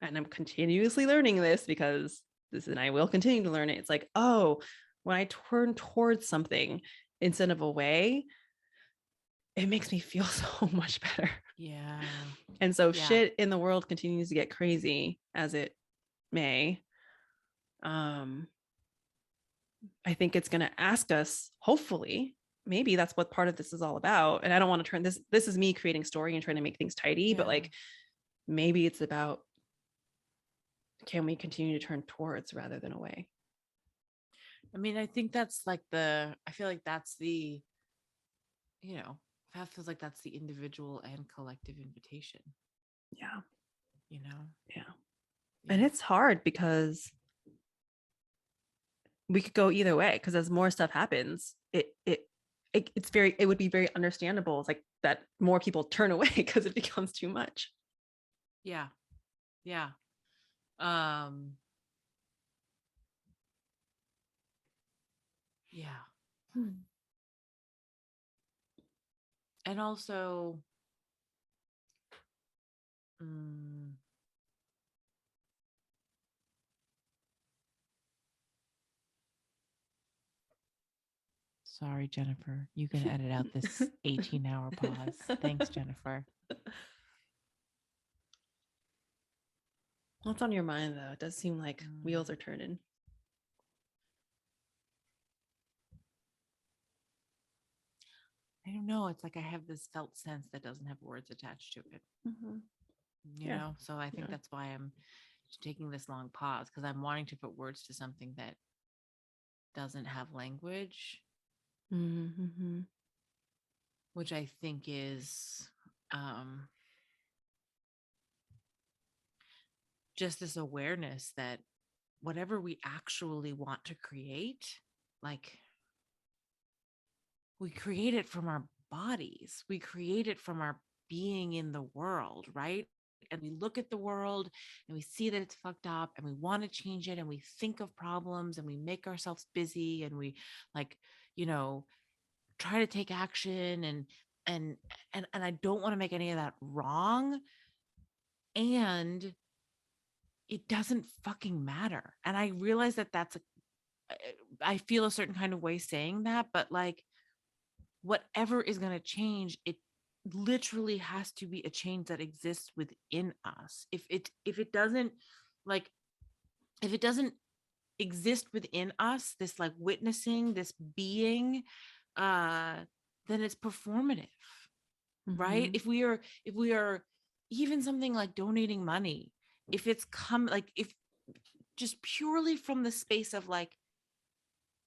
and I'm continuously learning this because this, and I will continue to learn it. It's like, oh, when I turn towards something instead of away, it makes me feel so much better. Yeah. And so Yeah. shit in the world continues to get crazy as it may. Um, I think it's going to ask us, hopefully, maybe that's what part of this is all about. And I don't want to turn this is me creating story and trying to make things tidy, but Yeah. like maybe it's about, can we continue to turn towards rather than away? I mean, I think that's like I feel like that's that feels like that's the individual and collective invitation, Yeah. you know? Yeah. And Yeah. it's hard because we could go either way, because as more stuff happens, it would be very understandable. It's like that more people turn away because it becomes too much. Yeah. Yeah. Um, yeah. Hmm. And also, mm, sorry, Jennifer. You can edit out this 18-hour pause. Thanks, Jennifer. What's on your mind though? It does seem like wheels Mm, are turning. I don't know. It's like I have this felt sense that doesn't have words attached to it, Mm-hmm. Yeah. So I think Yeah. that's why I'm taking this long pause, because I'm wanting to put words to something that doesn't have language, Mm-hmm. which I think is um, just this awareness that whatever we actually want to create, like, we create it from our bodies, we create it from our being in the world, right? And we look at the world and we see that it's fucked up and we want to change it, and we think of problems and we make ourselves busy and we, like, you know try to take action, and I don't want to make any of that wrong. And it doesn't fucking matter. And I realize that I feel a certain kind of way saying that, but like whatever is going to change, it literally has to be a change that exists within us. If it doesn't, like, if it doesn't exist within us, this like witnessing, this being, uh then it's performative, right? Mhm. If we are even something like donating money, if it's come like if just purely from the space of like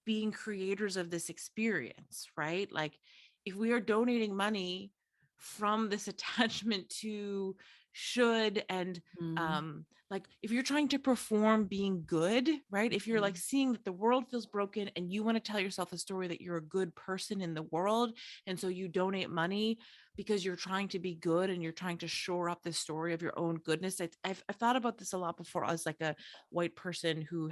being creators of this experience, right? Like if we are donating money from this attachment to should and Mhm. like if you're trying to perform being good, right? If you're like seeing that the world feels broken and you want to tell yourself a story that you're a good person in the world, and so you donate money because you're trying to be good and you're trying to shore up the story of your own goodness. I've thought about this a lot before as like a white person who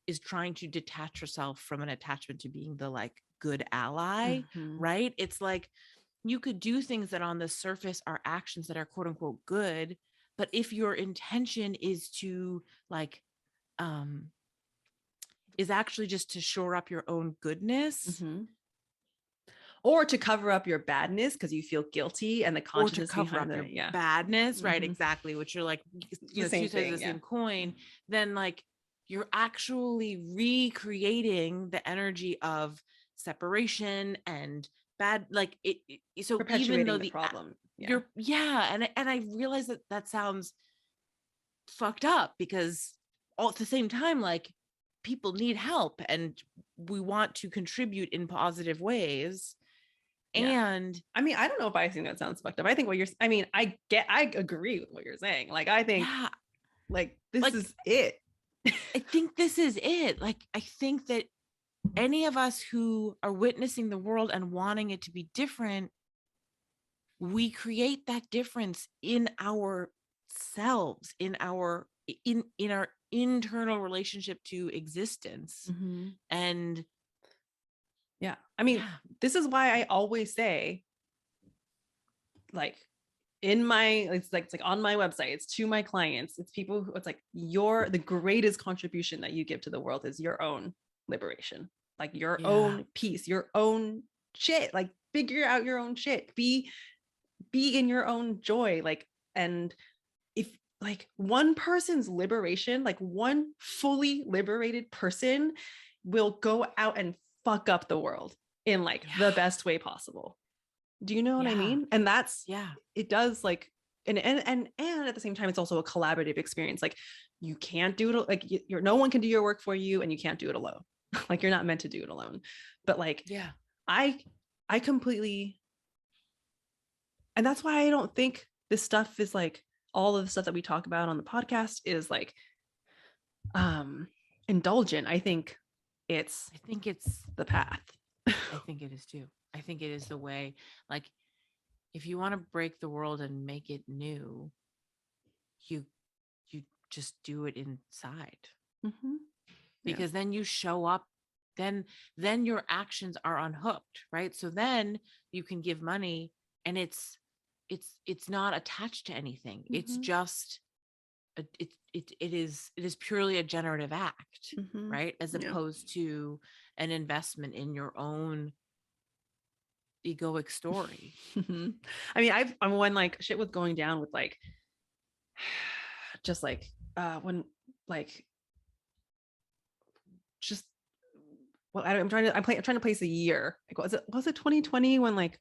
is trying to detach herself from an attachment to being the like good ally, Mhm. right? It's like you could do things that on the surface are actions that are quote unquote good, but if your intention is to like um is actually just to shore up your own goodness, Mhm. Or to cover up your badness because you feel guilty and the or to consciousness cover behind up the, your yeah. badness, right? Mhm. Exactly, which you're like, It's you the know, two same sides of thing. the Yeah. same coin. Then like you're actually recreating the energy of separation and bad, like so even though Perpetuating the problem. Yeah. you're, yeah, and I realize that that sounds fucked up because all at the same time, like people need help and we want to contribute in positive ways. Yeah. And I mean, I don't know if I think that sounds fucked up. I think what you're, I mean, I agree with what you're saying. Like, I think yeah, like this like is it. I think this is it. Like, I think that any of us who are witnessing the world and wanting it to be different, we create that difference in ourselves, in our internal relationship to existence. Mhm. And Yeah. I mean, yeah, this is why I always say, like, in my, it's like on my website, it's to my clients, it's people who, it's like the greatest contribution that you give to the world is your own liberation, like your yeah, own peace, your own shit, like figure out your own shit, be in your own joy, like, and if like one person's liberation, like one fully liberated person will go out and fuck up the world in like the yeah, best way possible. Do you know what I yeah, mean? And that's, yeah, it does like, and at the same time, it's also a collaborative experience. Like you can't do it, like you're, no one can do your work for you and you can't do it alone. Like you're not meant to do it alone. But like yeah, I I completely, and that's why I don't think this stuff is like, all of the stuff that we talk about on the podcast is like um indulgent. I think it's I think it's, the path. I think it is too. I think it is the way, like, if you want to break the world and make it new, you you just do it inside, Mm-hmm. Yeah. because then you show up, then then your actions are unhooked, right? So then you can give money and it's not attached to anything. It's Mm-hmm. just it is purely a generative act, Mm-hmm. right? As Yeah. opposed to an investment in your own egoic story. I mean, I'm when like shit was going down with like just like when like just, well, I'm trying to place a year. Like was it 2020 when like,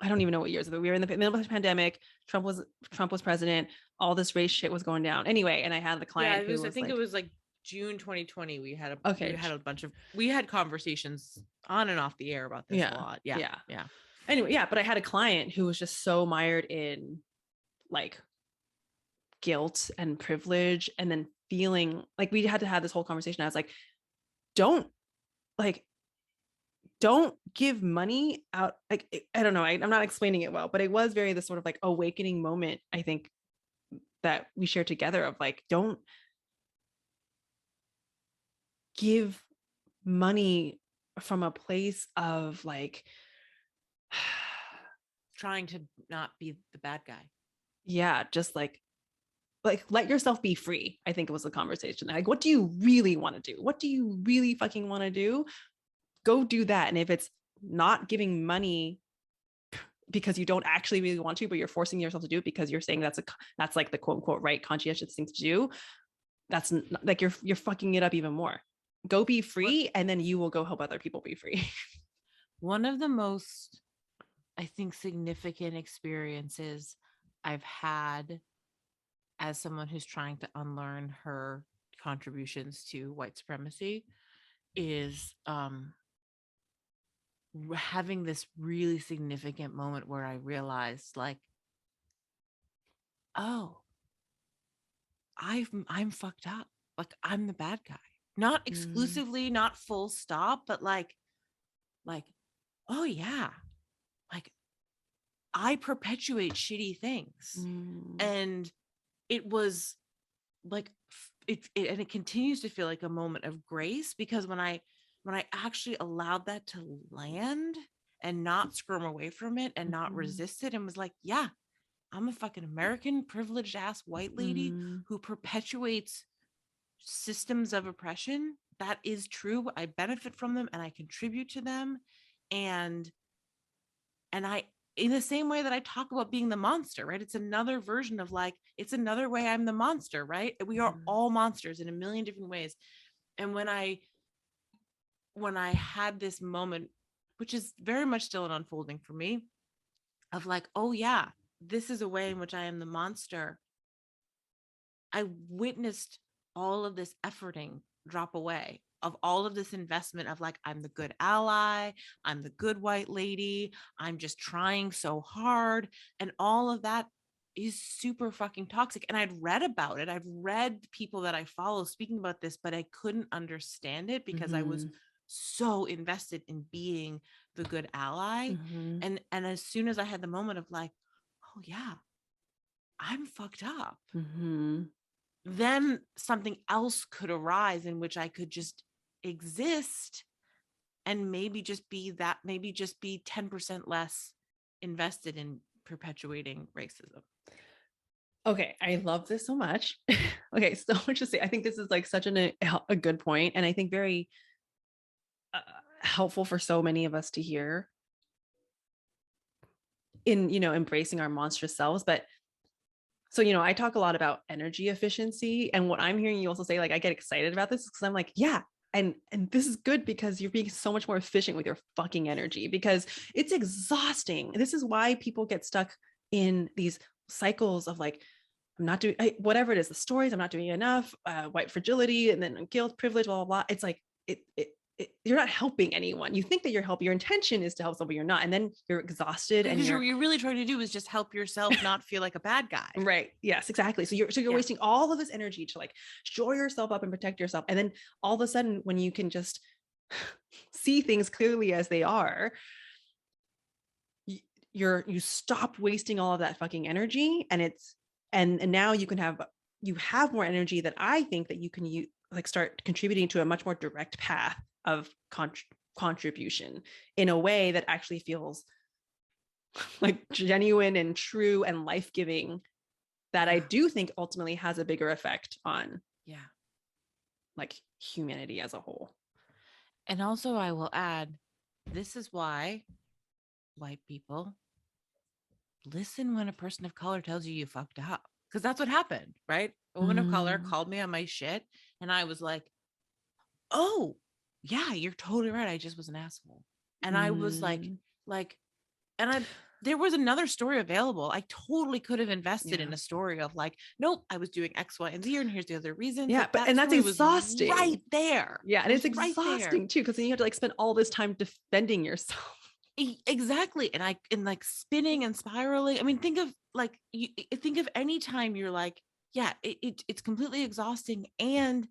I don't even know what years, but we were in the middle of the pandemic. Trump was president. All this race shit was going down. Anyway, and I had the Yeah, client it who was, I was think it like, was like June 2020. We okay, had a bunch of, we had conversations on and off the air about this a yeah, lot. Yeah. yeah. Yeah. Anyway, yeah, but I had a client who was just so mired in like guilt and privilege, and then feeling like we had to have this whole conversation. I was like, don't like don't give money out. Like I don't know, I'm not explaining it well, but it was very the sort of like awakening moment, I think, that we shared together of like, don't give money from a place of like trying to not be the bad guy. Yeah, just like let yourself be free. I think it was the conversation. Like, what do you really want to do? What do you really fucking want to do? Go do that. And if it's not giving money because you don't actually really want to, but you're forcing yourself to do it because you're saying that's like the quote unquote right conscientious thing to do, that's like you're fucking it up even more. Go be free, and then you will go help other people be free. One of the most, I think, significant experiences I've had as someone who's trying to unlearn her contributions to white supremacy is having this really significant moment where I realized, like, oh, I'm fucked up. Like, I'm the bad guy. Not exclusively, not full stop, but like, oh yeah, like I perpetuate shitty things. And it was like and it continues to feel like a moment of grace, because when I actually allowed that to land and not squirm away from it and not resist it, and was like, yeah, I'm a fucking American privileged ass white lady who perpetuates systems of oppression. That is true. I benefit from them and I contribute to them. And I, in the same way that I talk about being the monster, right? It's another version of like, it's another way I'm the monster, right? We are all monsters in a million different ways. And when I had this moment, which is very much still an unfolding for me, of like, oh yeah, this is a way in which I am the monster, I witnessed all of this efforting drop away, of all of this investment of like, I'm the good ally, I'm the good white lady, I'm just trying so hard. And all of that is super fucking toxic. And I'd read about it. I've read people that I follow speaking about this, but I couldn't understand it because I was so invested in being the good ally. And as soon as I had the moment of like, oh yeah, I'm fucked up, then something else could arise in which I could just exist and maybe just be 10% less invested in perpetuating racism. Okay, I love this so much. Okay, so much to say. I think this is like such a good point, and I think very helpful for so many of us to hear in, embracing our monstrous selves. But so, I talk a lot about energy efficiency, and what I'm hearing you also say, like, I get excited about this because I'm like, yeah, and this is good because you're being so much more efficient with your fucking energy, because it's exhausting. This is why people get stuck in these cycles of like, I'm not doing whatever it is, the stories, I'm not doing enough, white fragility, and then guilt, privilege, blah, blah, blah. It's like, you're not helping anyone. You think that you're helping, your intention is to help someone, but you're not. And then you're exhausted. Because and you're really trying to do is just help yourself not feel like a bad guy. Right. Yes, exactly. So you're wasting all of this energy to like shore yourself up and protect yourself. And then all of a sudden, when you can just see things clearly as they are, you stop wasting all of that fucking energy. And now you have more energy that I think that you can like start contributing to a much more direct path of contribution in a way that actually feels like genuine and true and life-giving, that I do think ultimately has a bigger effect on like humanity as a whole. And also I will add, this is why white people listen when a person of color tells you fucked up, because that's what happened, right? A woman of color called me on my shit and I was like, oh yeah, you're totally right, I just was an asshole. And I was like and there was another story available. I totally could have invested in a story of like, nope, I was doing X, Y, and Z, and here's the other reasons. Yeah, like, and that's exhausting. Right there. Yeah, and it's exhausting too, because then you have to like spend all this time defending yourself. Exactly. And like spinning and spiraling. I mean, think of any time you're like, yeah, it's completely exhausting, and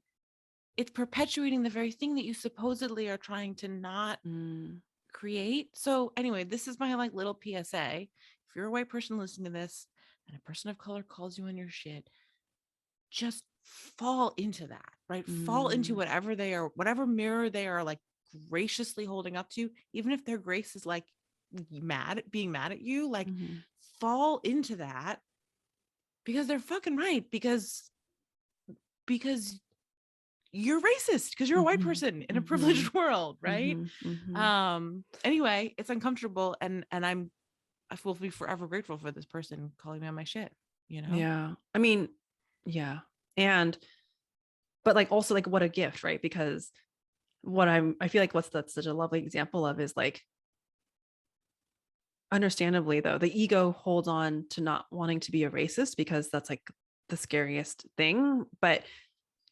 it's perpetuating the very thing that you supposedly are trying to not create. So anyway, this is my like little PSA. If you're a white person listening to this and a person of color calls you on your shit, just fall into that, right? Fall into whatever mirror they are like graciously holding up to, even if their grace is like being mad at you, like Mhm. fall into that because they're fucking right. Because you're racist, because you're a white Mhm. person in a Mhm. privileged world, right? Mhm. Mhm. Anyway, it's uncomfortable, and I will be forever grateful for this person calling me on my shit, you know? Yeah. I mean, yeah. And but like also like what a gift, right? Because I feel like that's such a lovely example of is like understandably though, the ego holds on to not wanting to be a racist because that's like the scariest thing. But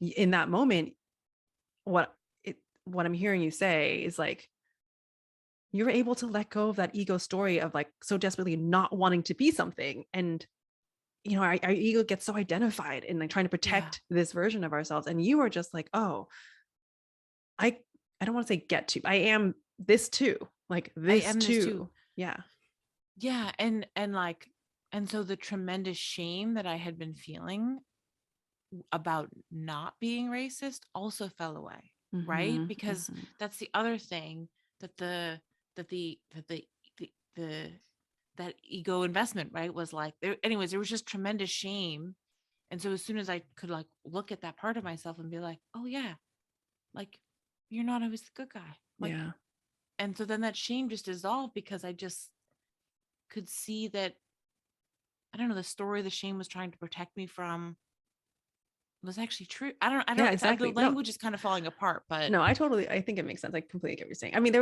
in that moment, what what I'm hearing you say is like you're able to let go of that ego story of like so desperately not wanting to be something. And our ego gets so identified in like trying to Yeah. protect this version of ourselves. And you are just like, oh, I I don't want to say get to. I am this too. Like I this am this too. too. Yeah. Yeah. And so the tremendous shame that I had been feeling about not being racist also fell away, right? Mhm. Because Mhm. that's the other thing that the that ego investment, right, was like there. Anyways, there was just tremendous shame. And so as soon as I could like look at that part of myself and be like, oh yeah, like you're not always the good guy. Like, Yeah. and so then that shame just dissolved because I just could see that, I don't know, the story the shame was trying to protect me from was actually true. I Yeah, don't, it's the exactly. No, language is kind of falling apart, but no, I think it makes sense. I completely get what you're saying. I mean,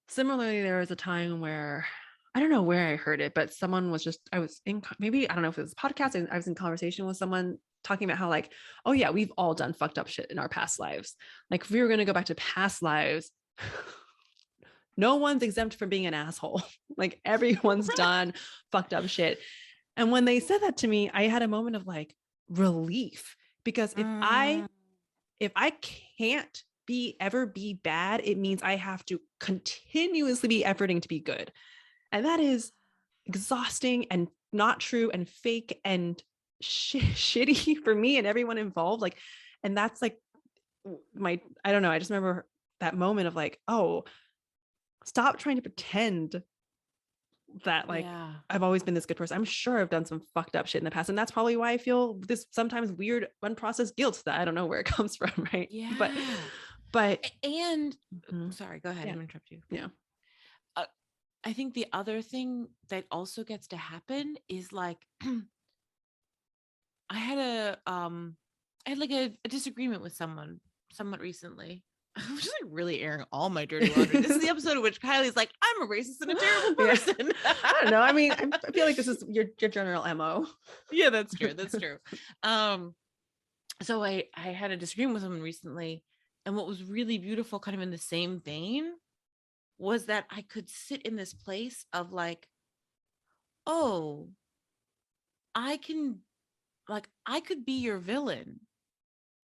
similarly, there was a time where I don't know where I heard it, but someone was just, I was in, maybe, I don't know if it was a podcast, and I was in conversation with someone talking about how like, oh yeah, we've all done fucked up shit in our past lives. Like if we were going to go back to past lives, no one's exempt from being an asshole. Like everyone's done fucked up shit. And when they said that to me, I had a moment of like relief because mm, if I can't ever be bad, it means I have to continuously be efforting to be good. And that is exhausting and not true and fake and shitty for me and everyone involved. Like, and that's like I don't know. I just remember that moment of like, oh, stop trying to pretend that like yeah, I've always been this good person. I'm sure I've done some fucked up shit in the past. And that's probably why I feel this sometimes weird, unprocessed guilt that I don't know where it comes from. Right. yeah. But, And mhm, sorry, go ahead. yeah, I'm interrupt you. yeah. uh, I think the other thing that also gets to happen is like I had I had like a disagreement with someone somewhat recently. I'm just like really airing all my dirty laundry. This is the episode in which Kylie's like, I'm a racist and a terrible Yeah. person. I don't know. I mean, I feel like this is your general MO. Yeah, that's true. That's true. Um, so I had a disagreement with someone recently, and what was really beautiful, kind of in the same vein, was that I could sit in this place of like, oh, I can, like, I could be your villain,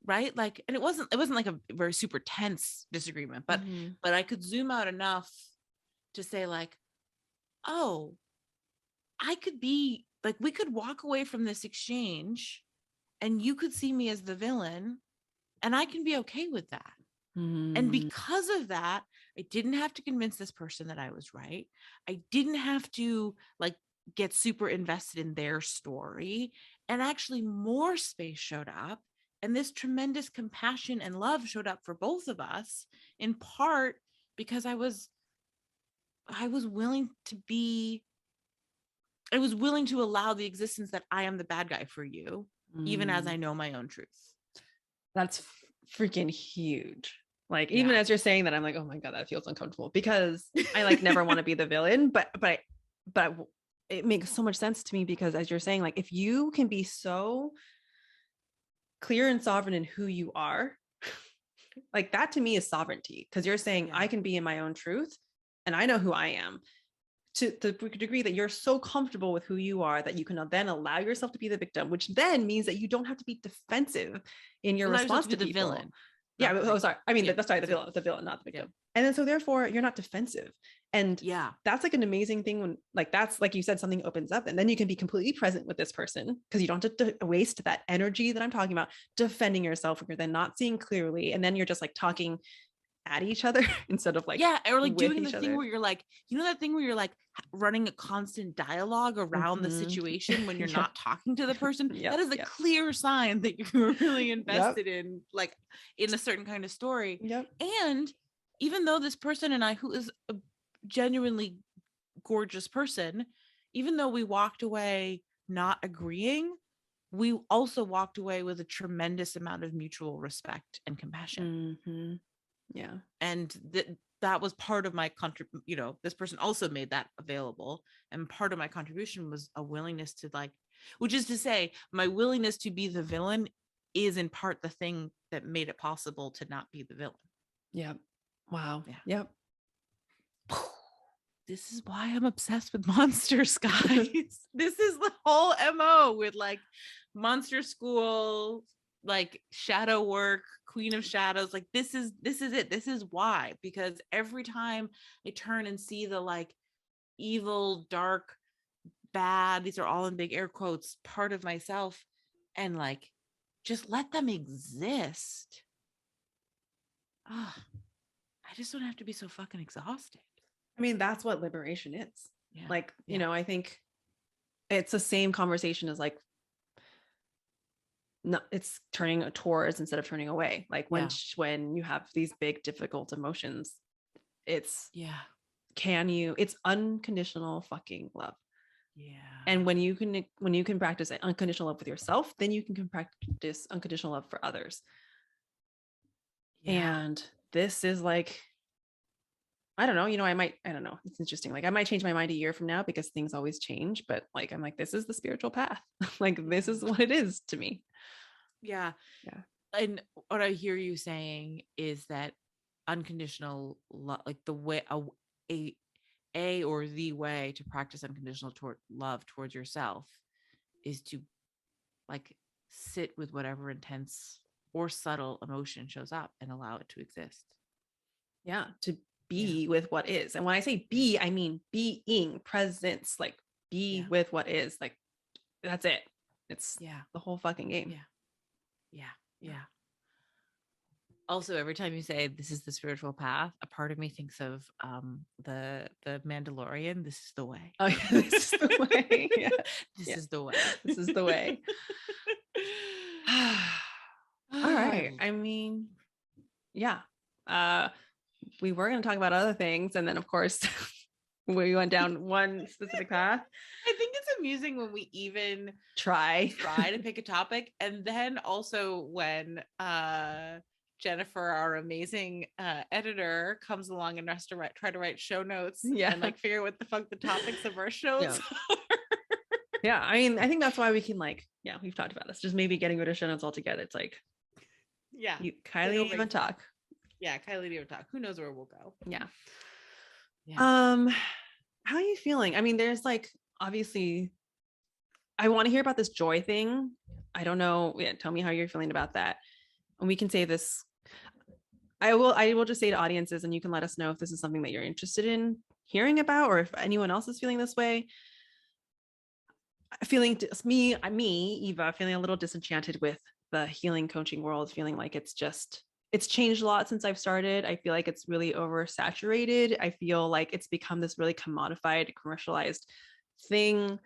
right? Like, and it wasn't like a very super tense disagreement, Mhm. but I could zoom out enough to say like, oh, I could be like, we could walk away from this exchange and you could see me as the villain and I can be okay with that. And Mhm. because of that, I didn't have to convince this person that I was right. I didn't have to like get super invested in their story. And actually, more space showed up. And this tremendous compassion and love showed up for both of us, in part because I was willing to be, I was willing to allow the existence that I am the bad guy for you, even as I Mm. know my own truth. That's freaking huge. Like even Yeah. as you're saying that, I'm like, oh my god, that feels uncomfortable because I like never want to be the villain, but it makes so much sense to me because as you're saying, like if you can be so clear and sovereign in who you are, like that to me is sovereignty because you're saying Yeah. I can be in my own truth and I know who I am to the degree that you're so comfortable with who you are that you can then allow yourself to be the victim, which then means that you don't have to be defensive in your Allow yourself response to be to the people. villain, Yeah. not the Oh, victim. sorry. I mean, Yeah. that's sorry, the villain, not the Yeah. victim. And then so therefore you're not defensive. And Yeah. that's like an amazing thing when like that's like you said, something opens up and then you can be completely present with this person because you don't have to waste that energy that I'm talking about defending yourself when you're then not seeing clearly. And then you're just like talking at each other instead of like, yeah, or like with doing the each thing other. where you're like, you know, that thing where you're like running a constant dialogue around the situation when you're Yep. not talking to the person. Yep, That is a yep. clear sign that you're really Yep. invested in, like, in a certain kind of story. Yep. And even though this person and I, who is a genuinely gorgeous person, even though we walked away not agreeing, we also walked away with a tremendous amount of mutual respect and compassion. Mm-hmm. Yeah. And that was part of my you know, this person also made that available, and part of my contribution was a willingness to, like, which is to say, my willingness to be the villain is in part the thing that made it possible to not be the villain. Yep. Wow. Yeah. Yep. This is why I'm obsessed with monsters, guys. This is the whole MO with like monster school, like shadow work, queen of shadows. Like this is it. This is why, because every time I turn and see the like evil, dark, bad, these are all in big air quotes, part of myself, and like just let them exist. I just don't have to be so fucking exhausted. I mean, that's what liberation is. Yeah. Like, Yeah. you know, I think it's the same conversation as like, no, it's turning towards instead of turning away. Like when Yeah. when you have these big, difficult emotions, it's Yeah. it's unconditional fucking love. Yeah. And when you can practice unconditional love with yourself, then you can practice unconditional love for others. Yeah. And this is like, I don't know, you know, I don't know. It's interesting. Like I might change my mind a year from now because things always change, but like, I'm like, this is the spiritual path. Like, this is what it is to me. Yeah. Yeah. And what I hear you saying is that unconditional love, like the way a or the way to practice unconditional love towards yourself is to like sit with whatever intense or subtle emotion shows up and allow it to exist. Yeah. To be with what is. And when I say be, I mean being, presence, like be with what is. Like that's it. It's the whole fucking game. Yeah. Also, every time you say this is the spiritual path, a part of me thinks of the Mandalorian. This is the way. Oh yeah, this is the way. Yeah. This is the way. This is the way. All right. I mean, yeah. We were going to talk about other things, and then of course we went down one specific path. I think it's amusing when we even try to pick a topic, and then also when Jennifer, our amazing editor, comes along and has to try to write show notes and like figure out what the fuck the topics of our shows are. Yeah, I mean, I think that's why we can we've talked about this. Just maybe getting rid of show notes altogether. It's like, Kyley and Eva talk. Yeah, Kyley and Eva talk. Who knows where we'll go? Yeah. How are you feeling? I mean, there's like, obviously, I want to hear about this joy thing. I don't know. Yeah, tell me how you're feeling about that. And we can say this. I will just say to audiences, and you can let us know if this is something that you're interested in hearing about, or if anyone else is feeling this way. Feeling Eva, feeling a little disenchanted with the healing coaching world, feeling like it's changed a lot since I've started. I feel like it's really oversaturated. I feel like it's become this really commodified, commercialized thing.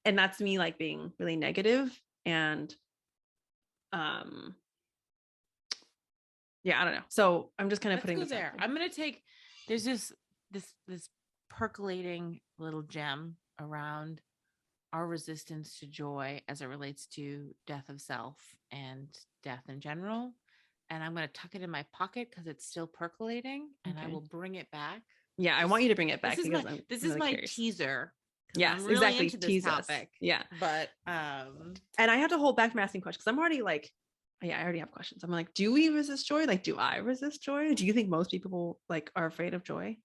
And that's me like being really negative. And I don't know. So I'm just kind of putting this there. I'm going to take, there's this percolating little gem around our resistance to joy as it relates to death of self and death in general. And I'm going to tuck it in my pocket because it's still percolating, and I will bring it back. Yeah, I want you to bring it back this because is my teaser. Yes, I'm really exactly. into this topic. Yeah. But and I have to hold back from asking questions because I'm already like, I already have questions. I'm like, do we resist joy? Like, do I resist joy? Do you think most people like are afraid of joy?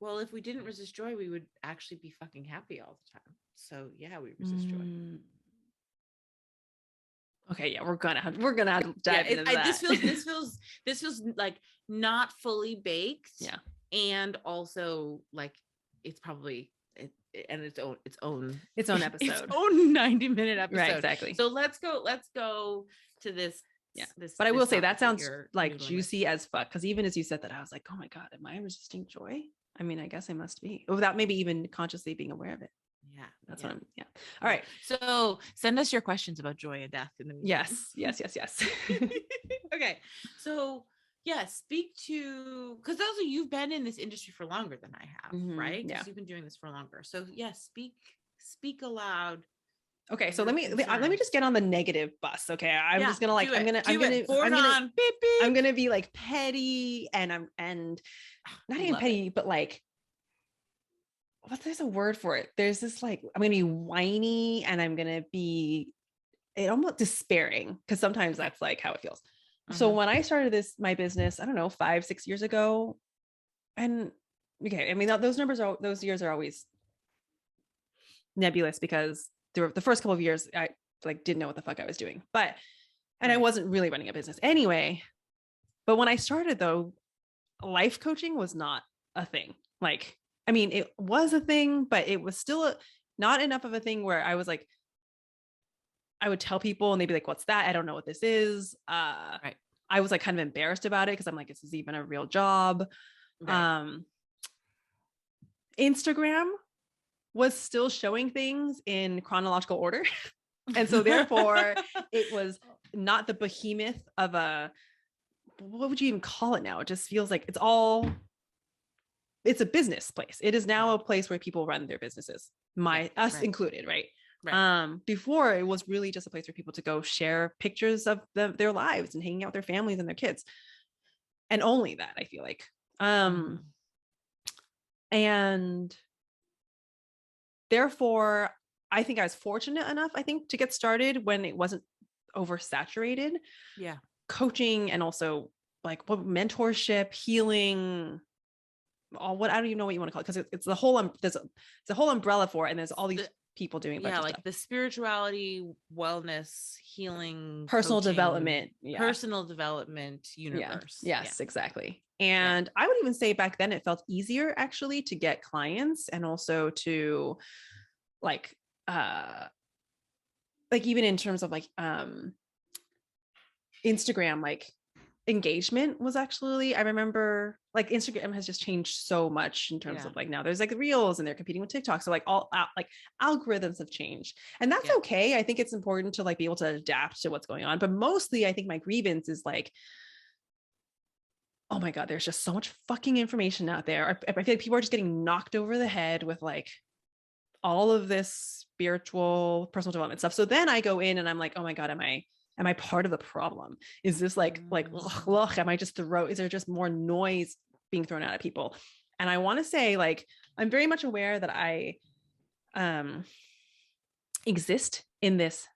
Well, if we didn't resist joy, we would actually be fucking happy all the time. So yeah, we resist joy. Okay, yeah, we're gonna dive into that. This feels like not fully baked. Yeah, and also like it's probably its own episode, its own 90-minute episode. Right, exactly. So let's go to this Yeah. this, But I will say topic that sounds you're like noodling with. juicy as fuck. Cause even as you said that, I was like, oh my God, am I resisting joy? I mean, I guess I must be without maybe even consciously being aware of it. Yeah. That's yeah. what I'm, yeah. All right. So send us your questions about joy and death in the meantime. Yes. Okay. So yeah, speak to, because also you've been in this industry for longer than I have, right? Yeah. Because you've been doing this for longer. So yeah, speak aloud. Okay, so your let me concerns. just get on the negative bus. Okay, I'm just gonna like do it. Board on. Beep, beep. I'm gonna be like petty and not even petty, but like there's a word for it. There's this like I'm gonna be whiny and I'm gonna be almost despairing because sometimes that's like how it feels. So when I started my business, I don't know, 5-6 years ago, and okay, I mean those years are always nebulous because the first couple of years I like didn't know what the fuck I was doing, I wasn't really running a business anyway. But when I started though, life coaching was not a thing. Like, I mean, it was a thing, but it was still not enough of a thing where I was like, I would tell people and they'd be like, what's that? I don't know what this is. I was like kind of embarrassed about it because I'm like, is this even a real job? Instagram was still showing things in chronological order. And so therefore it was not the behemoth of what would you even call it now? It just feels like it's a business place. It is now a place where people run their businesses, us included, right? Before it was really just a place for people to go share pictures of their lives and hanging out with their families and their kids. And only that, I feel like. And therefore, I think I was fortunate enough, to get started when it wasn't oversaturated. Yeah. Coaching and also like mentorship, healing, I don't even know what you want to call it because it's the whole there's a whole umbrella for it, and there's all these people doing a bunch of stuff. The spirituality, wellness, healing, personal coaching, development universe. Yes, exactly. And I would even say back then it felt easier actually to get clients and also to like even in terms of like Instagram, like engagement was actually, I remember like Instagram has just changed so much in terms of like now there's like reels and they're competing with TikTok. So like like algorithms have changed, and that's okay. I think it's important to like be able to adapt to what's going on. But mostly I think my grievance is like, oh my God, there's just so much fucking information out there. I feel like people are just getting knocked over the head with like all of this spiritual personal development stuff. So then I go in and I'm like, oh my God, am I part of the problem? Is this like am I just is there just more noise being thrown out at people? And I want to say like, I'm very much aware that I exist in this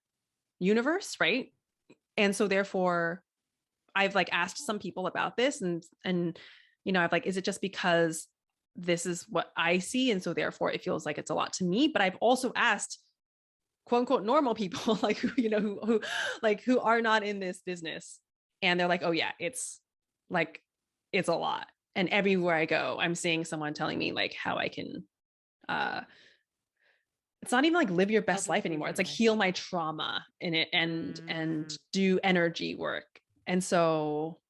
universe, right? And so therefore I've like asked some people about this and I've like, is it just because this is what I see and so therefore it feels like it's a lot to me? But I've also asked quote unquote normal people like who are not in this business, and they're like, oh yeah, it's a lot. And everywhere I go I'm seeing someone telling me like how I can it's not even like live your best life anymore. It's like heal my trauma in it and do energy work. And so,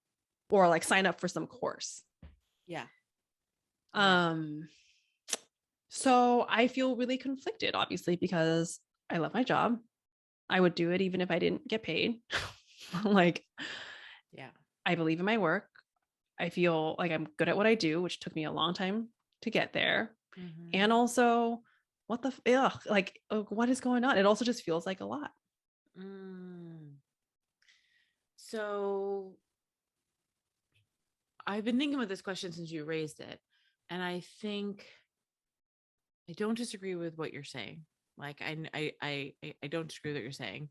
or like sign up for some course. So I feel really conflicted, obviously, because I love my job. I would do it even if I didn't get paid. I believe in my work. I feel like I'm good at what I do, which took me a long time to get there. And also, what is going on? It also just feels like a lot. So I've been thinking about this question since you raised it. And I think I don't disagree with what you're saying. Like I don't disagree with what you're saying.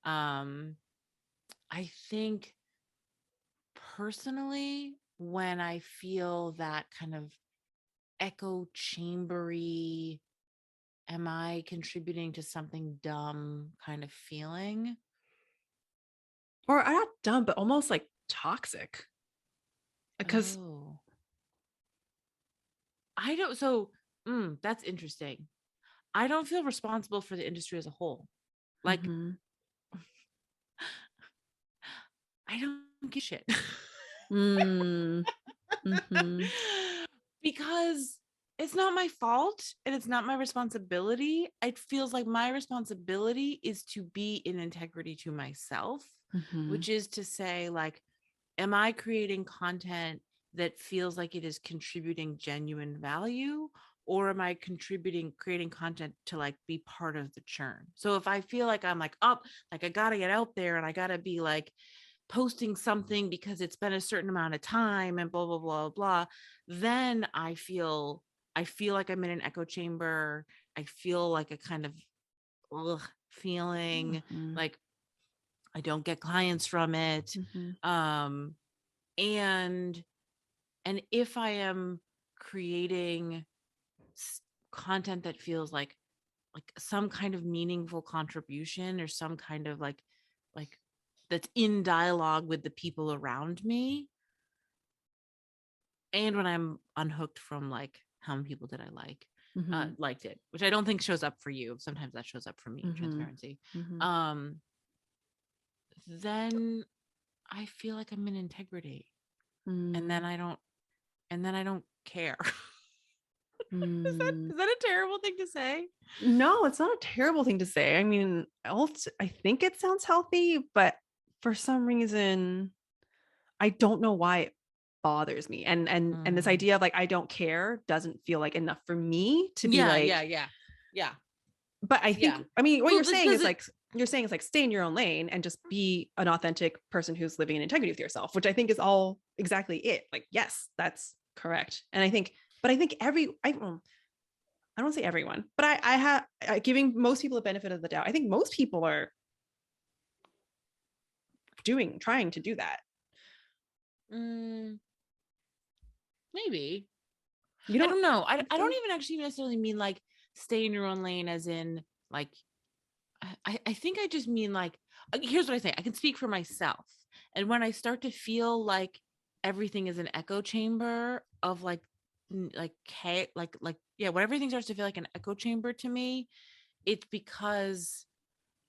I think personally, when I feel that kind of echo chambery, am I contributing to something dumb kind of feeling? Or not dumb, but almost like toxic. Because I don't, that's interesting. I don't feel responsible for the industry as a whole. Like, I don't give a shit. Mm, mhm, Because it's not my fault and it's not my responsibility. It feels like my responsibility is to be in integrity to myself, mhm, which is to say, like, am I creating content that feels like it is contributing genuine value? Or am I creating content to like be part of the churn? So if I feel like I'm like, oh, like I gotta get out there and I gotta be like posting something because it's been a certain amount of time and blah, blah, blah, blah, then I feel like I'm in an echo chamber. I feel like a kind of feeling mhm, like I don't get clients from it. mhm, Um, and if I am creating content that feels like some kind of meaningful contribution or some kind of like that's in dialogue with the people around me, and when I'm unhooked from like how many people did I mhm, liked it, which I don't think shows up for you. Sometimes that shows up for me, mhm, transparency. mhm, um then I feel like I'm in integrity, and mm, then I don't care. is that mm. is that a terrible thing to say? No, it's not a terrible thing to say. I mean, I think it sounds healthy, but for some reason, I don't know why it bothers me. And this Mm. idea of like I don't care doesn't feel like enough for me to be Yeah, yeah, like, yeah, yeah, but I think yeah. I mean what Well, you're saying because is it, like stay in your own lane and just be an authentic person who's living in integrity with yourself, which I think is all exactly it. Like, yes, that's correct. And I think I don't say everyone, but I have giving most people the benefit of the doubt. I think most people are trying to do that. mm, maybe. You I don't don't know. think I don't so? even actually necessarily mean like stay in your own lane, as in like I think I just mean like here's what I say. I can speak for myself. And when I start to feel like everything is an echo chamber of like yeah, when everything starts to feel like an echo chamber to me, it's because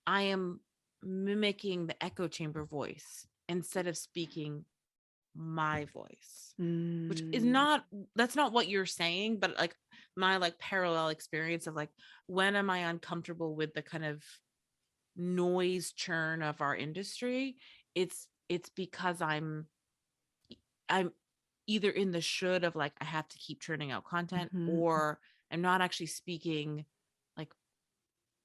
I am mimicking the echo chamber voice instead of speaking my voice, which is Mm, not, that's not what you're saying, but like my like parallel experience of like when am I uncomfortable with the kind of noise churn of our industry, it's because I'm either in the should of like I have to keep churning out content, mhm, or I'm not actually speaking like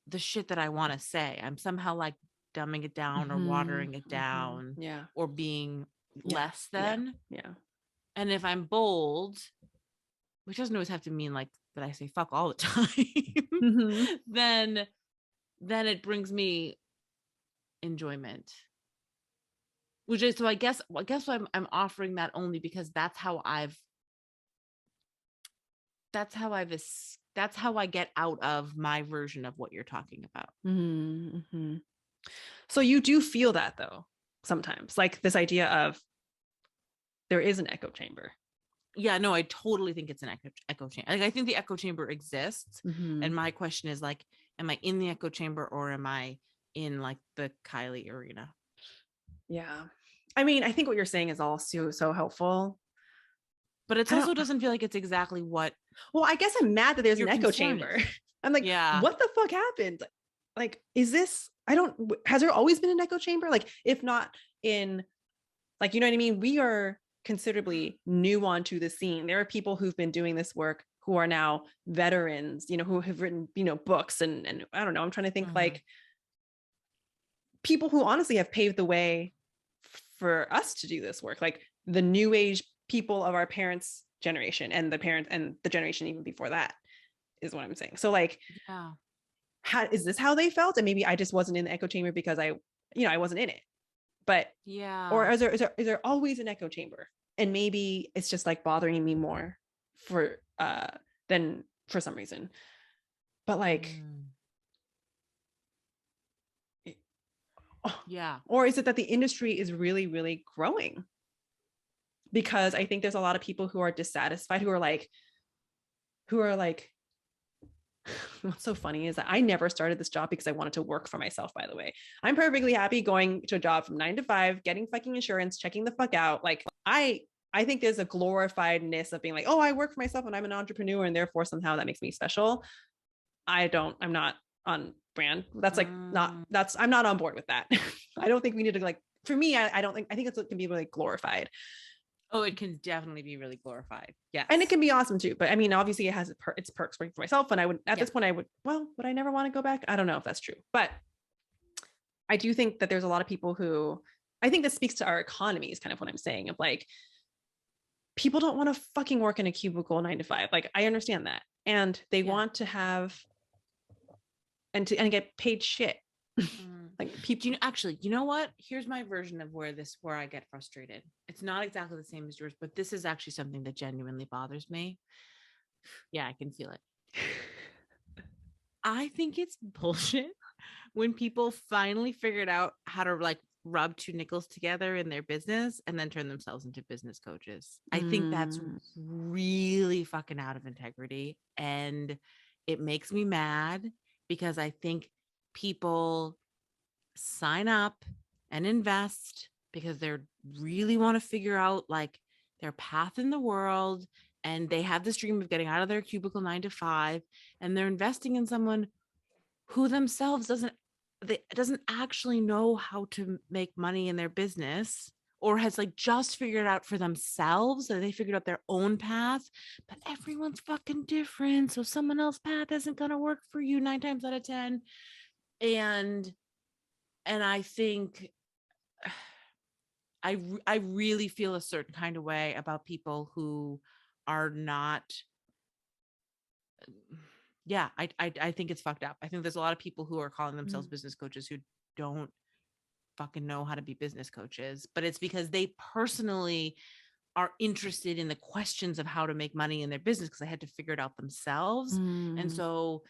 the shit that I want to say. I'm somehow like dumbing it down or mhm, watering it mhm. down Yeah, or being yeah, less yeah, than. yeah. And if I'm bold, which doesn't always have to mean like that I say fuck all the time, Mhm, then it brings me enjoyment. Which is, so I guess I'm offering that only because that's how I get out of my version of what you're talking about. mhm, mhm. So you do feel that though sometimes, like this idea of there is an echo chamber. Yeah, no, I totally think it's an echo chamber. Like I think the echo chamber exists, and Mhm. my question is like, am I in the echo chamber or am I in like the Kyley arena? Yeah. I mean, I think what you're saying is all so helpful. But it's I don't also doesn't feel like it's exactly what Well, I guess I'm mad that there's an your echo concern chamber. is. I'm like, Yeah. what the fuck happened? Like, is this, I don't, has there always been an echo chamber? Like, if not in, like, you know what I mean? We are considerably new onto the scene. There are people who've been doing this work who are now veterans, who have written, books and I don't know. I'm trying to think Mm-hmm. like people who honestly have paved the way for us to do this work, like the new age people of our parents' generation and the parents and the generation even before that is what I'm saying. So like, Yeah. how is this how they felt? And maybe I just wasn't in the echo chamber because I wasn't in it. But or Yeah. is there always an echo chamber? And maybe it's just like bothering me more for than for some reason. But like, Mm. oh, Yeah. or is it that the industry is really, really growing? Because I think there's a lot of people who are dissatisfied, who are like what's so funny is that I never started this job because I wanted to work for myself, by the way. I'm perfectly happy going to a job from 9 to 5, getting fucking insurance, checking the fuck out. Like I think there's a glorifiedness of being like, oh, I work for myself and I'm an entrepreneur and therefore somehow that makes me special. I'm not on brand. That's like I'm not on board with that. I don't think we need to like, for me, I don't think, I think it can be really glorified. Oh, it can definitely be really glorified. Yes. And it can be awesome too. But I mean, obviously it has its perks working for myself. And I would, at this point, would I never want to go back? I don't know if that's true. But I do think that there's a lot of people who, I think this speaks to our economy is kind of what I'm saying, of like, people don't want to fucking work in a cubicle 9 to 5. Like, I understand that. And they want to have, and get paid shit. Like people, you know what? Here's my version of where I get frustrated. It's not exactly the same as yours, but this is actually something that genuinely bothers me. Yeah, I can feel it. I think it's bullshit when people finally figured out how to like rub two nickels together in their business and then turn themselves into business coaches. I think that's really fucking out of integrity. And it makes me mad because I think people sign up and invest because they really want to figure out like their path in the world, and they have this dream of getting out of their cubicle 9 to 5, and they're investing in someone who themselves doesn't actually know how to make money in their business, or has like just figured it out for themselves, so they figured out their own path. But everyone's fucking different, so someone else's path isn't going to work for you 9 times out of 10. And I think I really feel a certain kind of way about people who are not. Yeah, I think it's fucked up. I think there's a lot of people who are calling themselves business coaches who don't fucking know how to be business coaches, but it's because they personally are interested in the questions of how to make money in their business because they had to figure it out themselves. And so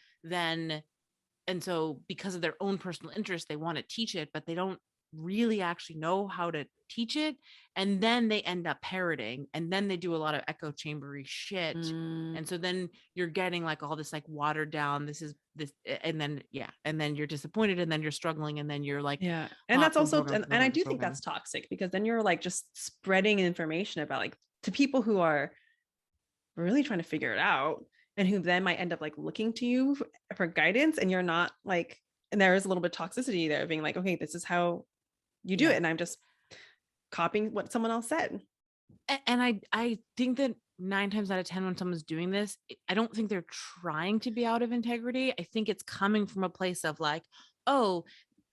because of their own personal interest, they want to teach it, but they don't really actually know how to teach it. And then they end up parroting, and then they do a lot of echo chambery shit. And so then you're getting like all this like watered down, and then you're disappointed, and then you're struggling, and then you're like, and that's also, and I do think that's toxic, because then you're like just spreading information about like to people who are really trying to figure it out, and who then might end up like looking to you for guidance, and you're not like, and there is a little bit of toxicity there, being like, okay, this is how you do it, and I'm just copying what someone else said. And I think that 9 times out of 10, when someone's doing this, I don't think they're trying to be out of integrity. I think it's coming from a place of like, oh,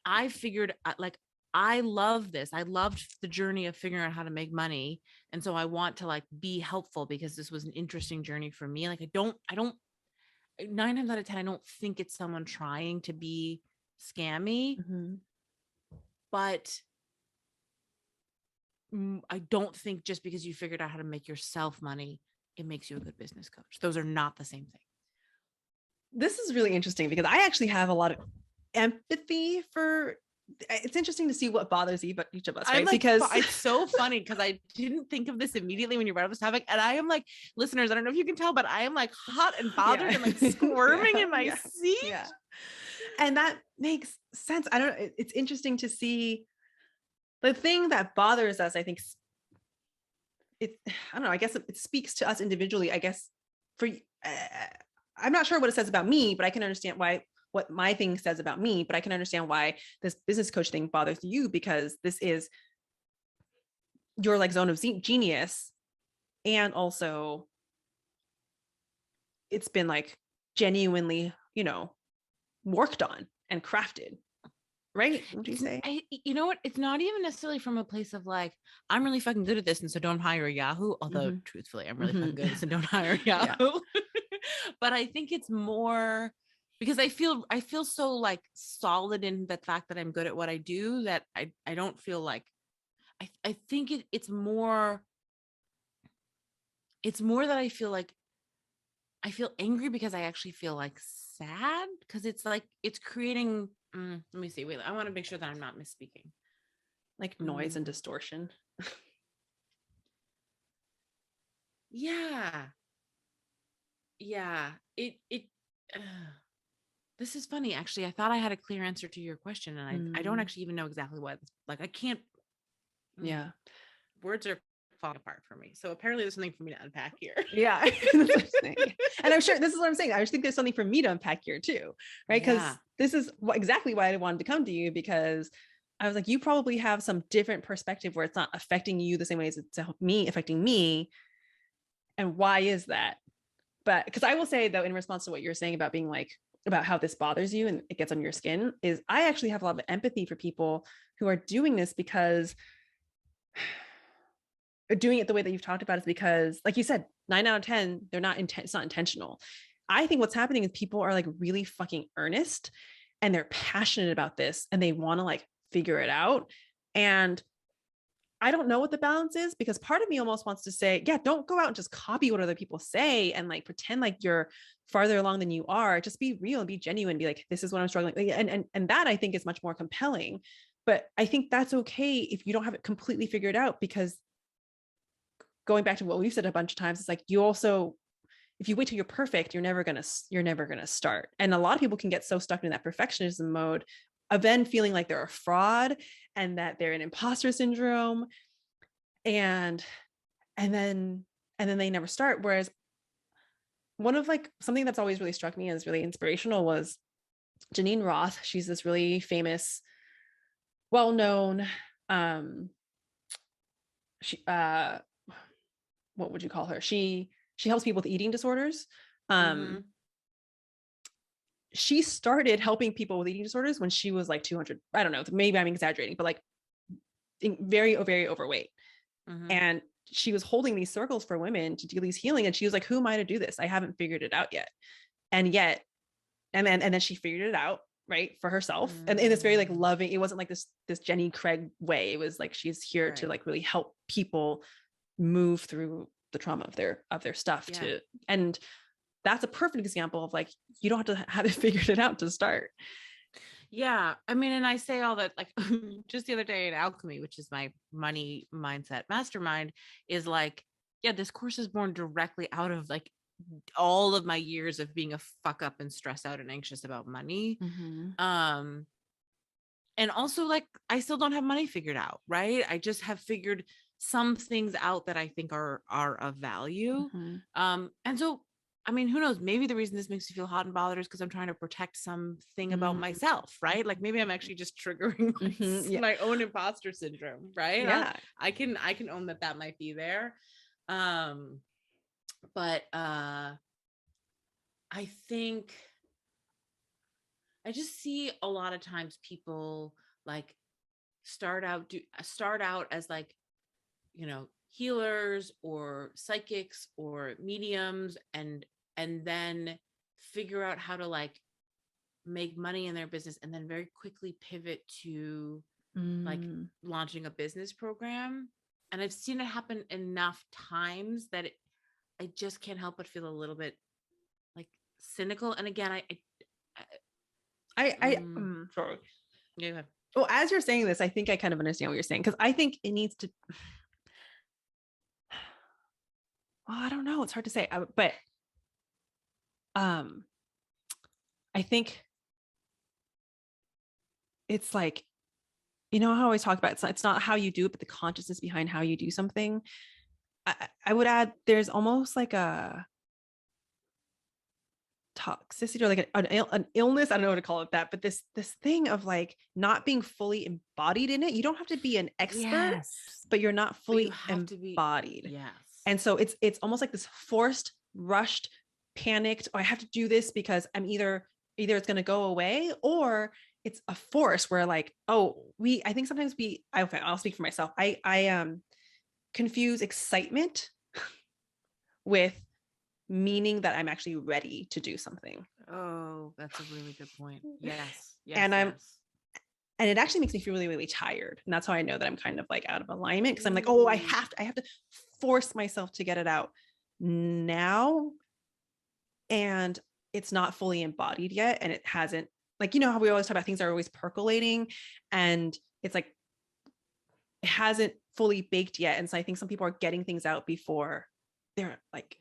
I figured, like, I love this. I loved the journey of figuring out how to make money. And so I want to like be helpful because this was an interesting journey for me. Like, I don't 9 times out of 10, I don't think it's someone trying to be scammy, but I don't think just because you figured out how to make yourself money, it makes you a good business coach. Those are not the same thing. This is really interesting because I actually have a lot of empathy for. It's interesting to see what bothers each of us, right? Like, because it's so funny because I didn't think of this immediately when you brought up this topic, and I am like, listeners, I don't know if you can tell, but I am like hot and bothered and like squirming in my seat. Yeah, and that makes sense. I don't know. It's interesting to see. The thing that bothers us, I think, I don't know, I guess it speaks to us individually. I guess I'm not sure what it says about me, but I can understand what my thing says about me, but I can understand why this business coach thing bothers you, because this is your like zone of genius. And also it's been like genuinely, worked on and crafted. Right? What do you say? You know what? It's not even necessarily from a place of like, I'm really fucking good at this, and so don't hire a Yahoo. Although truthfully, I'm really fucking good at this, and don't hire a Yahoo. But I think it's more because I feel so like solid in the fact that I'm good at what I do, that I don't feel like I think it's more that I feel like I feel angry because I actually feel like sad, because it's like it's creating. Let me see. Wait, I want to make sure that I'm not misspeaking. Like noise and distortion. Yeah. It this is funny. Actually, I thought I had a clear answer to your question, and I don't Mm, actually even know exactly what. Like, I can't. yeah. Words are falling apart for me. So apparently, there's something for me to unpack here. Yeah. That's what I'm saying. And I'm sure this is what I'm saying. I just think there's something for me to unpack here too, right? Because Yeah. this is exactly why I wanted to come to you, because I was like, you probably have some different perspective where it's not affecting you the same way as it's affecting me. And why is that? But because I will say though, in response to what you're saying about being like, about how this bothers you and it gets on your skin, is I actually have a lot of empathy for people who are doing this, because doing it the way that you've talked about is because, like you said, 9 out of 10, they're not it's not intentional. I think what's happening is people are like really fucking earnest and they're passionate about this and they want to like figure it out. And I don't know what the balance is, because part of me almost wants to say, yeah, don't go out and just copy what other people say and like pretend like you're farther along than you are. Just be real and be genuine. Be like, this is what I'm struggling with. And that I think is much more compelling. But I think that's okay if you don't have it completely figured out, because going back to what we've said a bunch of times, it's like, you also, if you wait till you're perfect, you're never gonna start. And a lot of people can get so stuck in that perfectionism mode of then feeling like they're a fraud and that they're an imposter syndrome, and and then they never start. Whereas one of like something that's always really struck me as really inspirational was Janine Roth. She's this really famous, well-known, she what would you call her? She helps people with eating disorders. Mm-hmm. She started helping people with eating disorders when she was like 200. I don't know, maybe I'm exaggerating, but like very, very overweight. Mm-hmm. And she was holding these circles for women to do these healing. And she was like, who am I to do this? I haven't figured it out yet. And yet, and then she figured it out, right, for herself. And in this very like loving, it wasn't like this Jenny Craig way. It was like, she's here to like really help people move through the trauma of their stuff to, and that's a perfect example of like, you don't have to have it figured it out to start. Yeah. I mean, and I say all that, like, just the other day in Alchemy, which is my money mindset mastermind, is like, yeah, this course is born directly out of like all of my years of being a fuck up and stressed out and anxious about money. And also like, I still don't have money figured out, right? I just have figured some things out that I think are of value. And so, I mean, who knows? Maybe the reason this makes me feel hot and bothered is because I'm trying to protect something about myself, right? Like maybe I'm actually just triggering my own imposter syndrome, right? Yeah. I can own that might be there. But I think I just see a lot of times people like start out as like, you know, healers or psychics or mediums, and then figure out how to like make money in their business, and then very quickly pivot to like launching a business program. And I've seen it happen enough times that I just can't help but feel a little bit like cynical. And again, sorry. Yeah. Well, as you're saying this, I think I kind of understand what you're saying, because I think it needs to, well, I don't know, it's hard to say, but I think it's like, you know how I always talk about it's not how you do it, but the consciousness behind how you do something. I would add, there's almost like a toxicity or like an illness. I don't know what to call it that, but this thing of like not being fully embodied in it. You don't have to be an expert, but you're not fully embodied. Yes. And so it's almost like this forced, rushed, panicked, oh, I have to do this because I'm either it's going to go away, or it's a force where like, oh, I think sometimes I'll speak for myself. I confuse excitement with meaning that I'm actually ready to do something. Oh, that's a really good point. Yes. And it actually makes me feel really, really tired. And that's how I know that I'm kind of like out of alignment, because I'm like, oh, I have to force myself to get it out now. And it's not fully embodied yet. And it hasn't, like, you know how we always talk about things are always percolating, and it's like, it hasn't fully baked yet. And so I think some people are getting things out before they're like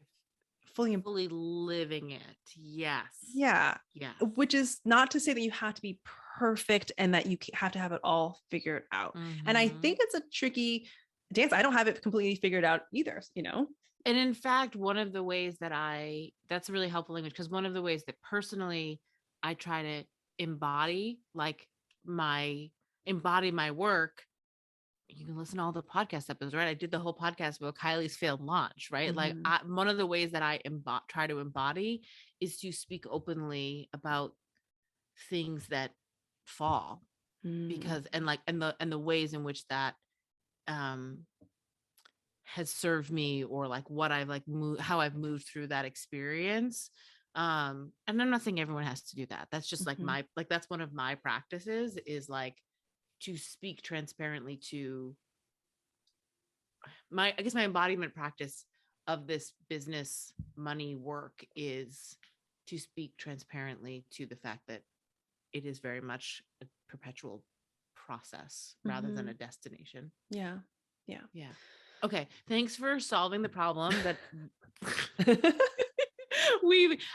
fully living it. Yes. Yeah. Yeah. Which is not to say that you have to be perfect and that you have to have it all figured out. And I think it's a tricky dance. I don't have it completely figured out either, you know? And in fact, one of the ways that that's really helpful language, because one of the ways that personally I try to embody my work, you can listen to all the podcast episodes, right? I did the whole podcast about Kylie's failed launch, right? Like one of the ways that I try to embody is to speak openly about things that fall, because and the ways in which that has served me, or like what I've how I've moved through that experience. And I'm not saying everyone has to do that. That's just like that's one of my practices, is like to speak transparently to my embodiment practice of this business money work is to speak transparently to the fact that it is very much a perpetual process rather than a destination. Yeah. Okay, thanks for solving the problem that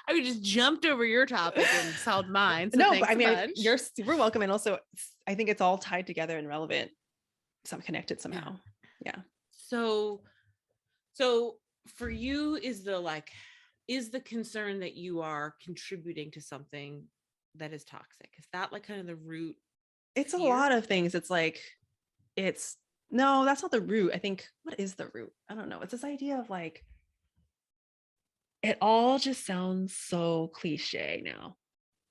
I just jumped over your topic and solved mine. So no, but I mean, you're super welcome. And also I think it's all tied together and relevant, connected somehow. Yeah. So for you, is the concern that you are contributing to something that is toxic? Is that like kind of the root? It's fear? A lot of things. It's like, no, that's not the root. I think, what is the root? I don't know. It's this idea of like, it all just sounds so cliche now.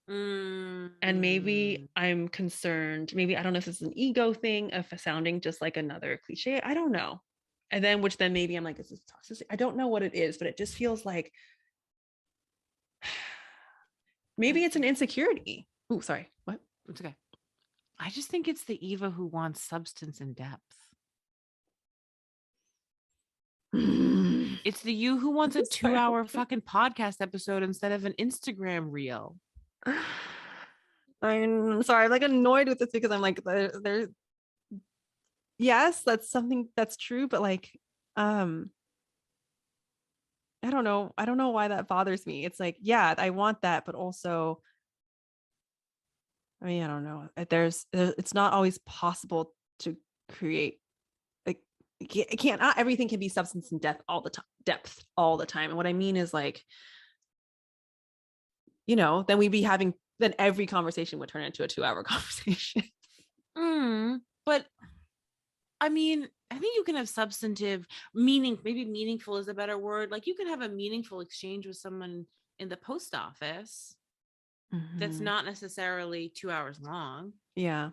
And maybe I'm concerned. Maybe, I don't know if this is an ego thing of sounding just like another cliche. I don't know. And then, maybe I'm like, is this toxicity? I don't know what it is, but it just feels like maybe it's an insecurity. Oh, sorry. What? It's okay. I just think it's the Eva who wants substance and depth. It's the you who wants a 2-hour fucking podcast episode instead of an Instagram reel. I'm sorry, I'm like annoyed with this because I'm like, there's yes, that's something that's true, but like, I don't know why that bothers me. It's like, yeah, I want that, but also, I mean, I don't know. It's not always possible to create. Like, it can't. Not everything can be substance and depth all the time. And what I mean is like, you know, then every conversation would turn into a 2-hour conversation. But I mean, I think you can have substantive meaning. Maybe meaningful is a better word. Like, you can have a meaningful exchange with someone in the post office. That's not necessarily 2 hours long. Yeah.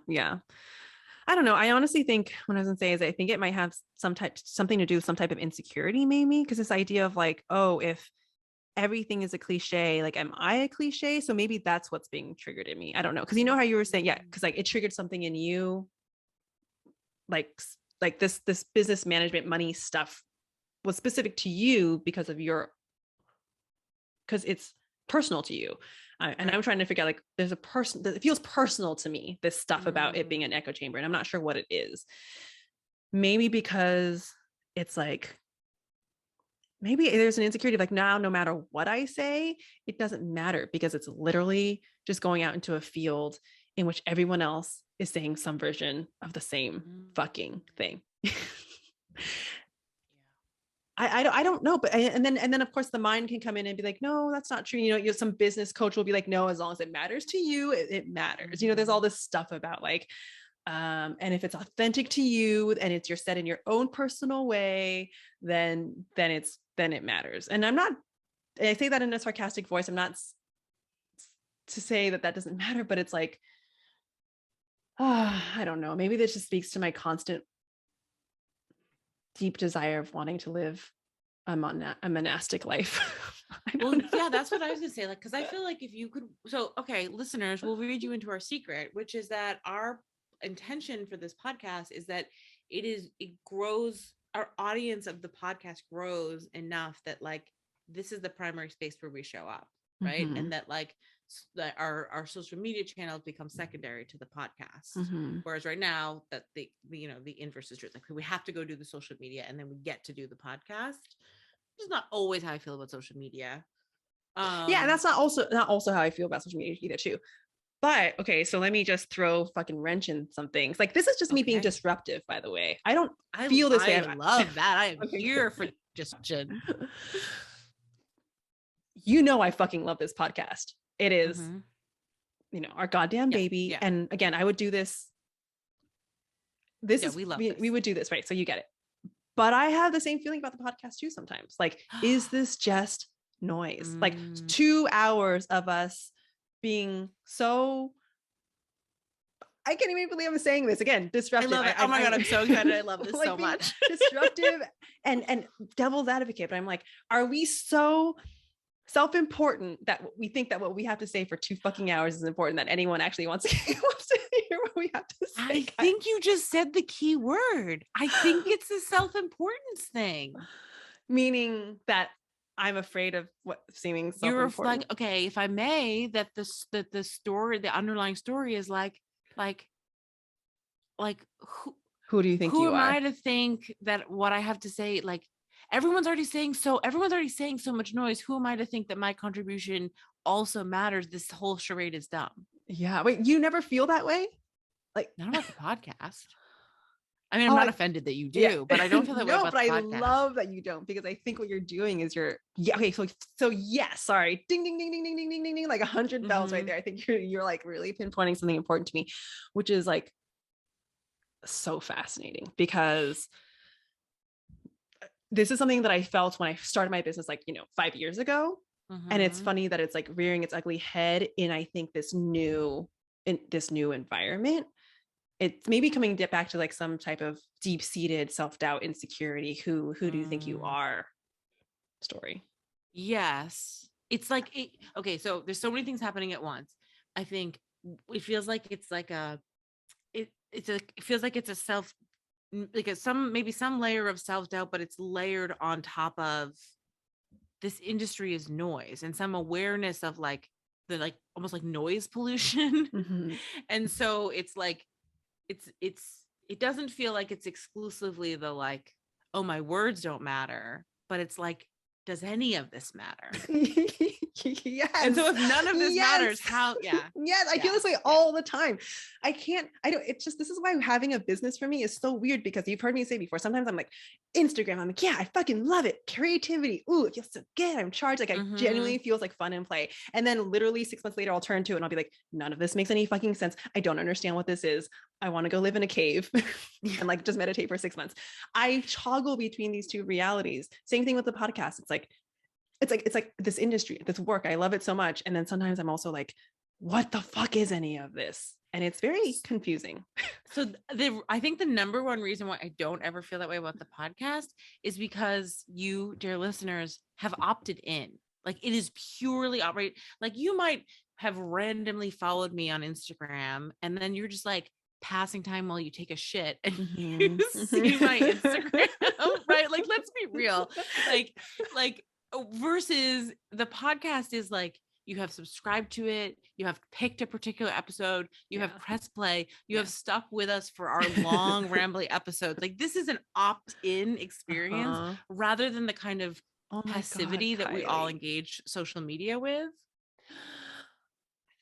I don't know. I honestly think what I was gonna say is I think it might have something to do with some type of insecurity, maybe, because this idea of like, oh, if everything is a cliche, like, am I a cliche? So maybe that's what's being triggered in me. I don't know. Because you know how you were saying, yeah, because like it triggered something in you, like this business management money stuff was specific to you because it's personal to you. And I'm trying to figure out, like, there's a person that it feels personal to me, this stuff about it being an echo chamber. And I'm not sure what it is. Maybe because it's like, maybe there's an insecurity of like, now, no matter what I say, it doesn't matter because it's literally just going out into a field in which everyone else is saying some version of the same fucking thing. I don't know, but and then of course the mind can come in and be like, no, that's not true. You know, some business coach will be like, no, as long as it matters to you, it matters. You know, there's all this stuff about like, and if it's authentic to you and you're said in your own personal way, then it matters. And I say that in a sarcastic voice. I'm not to say that doesn't matter, but it's like, I don't know. Maybe this just speaks to my constant deep desire of wanting to live a monastic life. Yeah, that's what I was gonna say. Like, because I feel like if you could, so okay, listeners, we'll read you into our secret, which is that our intention for this podcast is that it grows, our audience of the podcast grows enough that like this is the primary space where we show up, right? And that like that our social media channels become secondary to the podcast. Whereas right now that the inverse is true. Like, we have to go do the social media and then we get to do the podcast. It's not always how I feel about social media. Yeah, and that's not also how I feel about social media either too. But okay, so let me just throw fucking wrench in some things. Like this is just me being disruptive, by the way. I don't feel this way. I love that. I am Okay, here for discussion. You know, I fucking love this podcast. It is, Mhm. you know, our goddamn baby. Yeah. And again, I would do this. This is we love we, this. we would do this, right? So you get it. But I have the same feeling about the podcast too sometimes. Like, is this just noise? Like 2 hours of us being so, I can't even believe I'm saying this again, disruptive. I love it. Oh my God, I'm so excited. I love this like so much. Disruptive and devil's advocate. But I'm like, are we so self-important that we think that what we have to say for 2 fucking hours is important, that anyone actually wants to hear what we have to say? I think you just said the key word. I think it's a self-importance thing. Meaning that I'm afraid of what seeming You're self-important. like, okay, if I may, that the story, the underlying story is like who do you think who you am are? I to think that what I have to say, like everyone's already saying so much noise. Who am I to think that my contribution also matters? This whole charade is dumb. Yeah. Wait, you never feel that way? Like, not about the podcast. I mean, I'm not offended that you do, but I don't feel that way about the podcast. I love that you don't, because I think what you're doing is okay. So yes, sorry. Ding, ding, ding, ding, ding, ding, ding, ding, ding, like 100 bells right there. I think you're like really pinpointing something important to me, which is like so fascinating, because this is something that I felt when I started my business, like, 5 years ago. And it's funny that it's like rearing its ugly head in, I think, this new environment. It's maybe coming back to like some type of deep-seated self-doubt, insecurity. Who do you think you are story? Yes. It's like, okay, so there's so many things happening at once. I think it feels like it's like it feels like it's a self, like maybe some layer of self-doubt, but it's layered on top of this industry is noise and some awareness of like the, like almost like noise pollution. Mm-hmm. And so it's like, it doesn't feel like it's exclusively the like, oh, my words don't matter, but it's like, does any of this matter? Yes. And so if none of this matters, how? Yes, I feel this way all the time. It's just, this is why having a business for me is so weird, because you've heard me say before, sometimes I'm like, Instagram, I'm like, yeah, I fucking love it. Creativity. Ooh, it feels so good. I'm charged. Like, I genuinely feels like fun and play. And then literally 6 months later, I'll turn to it and I'll be like, none of this makes any fucking sense. I don't understand what this is. I want to go live in a cave and like just meditate for 6 months. I toggle between these two realities. Same thing with the podcast. It's like this industry, this work, I love it so much. And then sometimes I'm also like, what the fuck is any of this? And it's very confusing. So I think the number one reason why I don't ever feel that way about the podcast is because you, dear listeners, have opted in. Like, it is purely outright. Like, you might have randomly followed me on Instagram, and then you're just like passing time while you take a shit and you see my Instagram, right? Like, let's be real. Like versus the podcast is like, you have subscribed to it, you have picked a particular episode, you have pressed play, you have stuck with us for our long rambly episodes. Like, this is an opt-in experience rather than the kind of passivity that we all engage social media with. I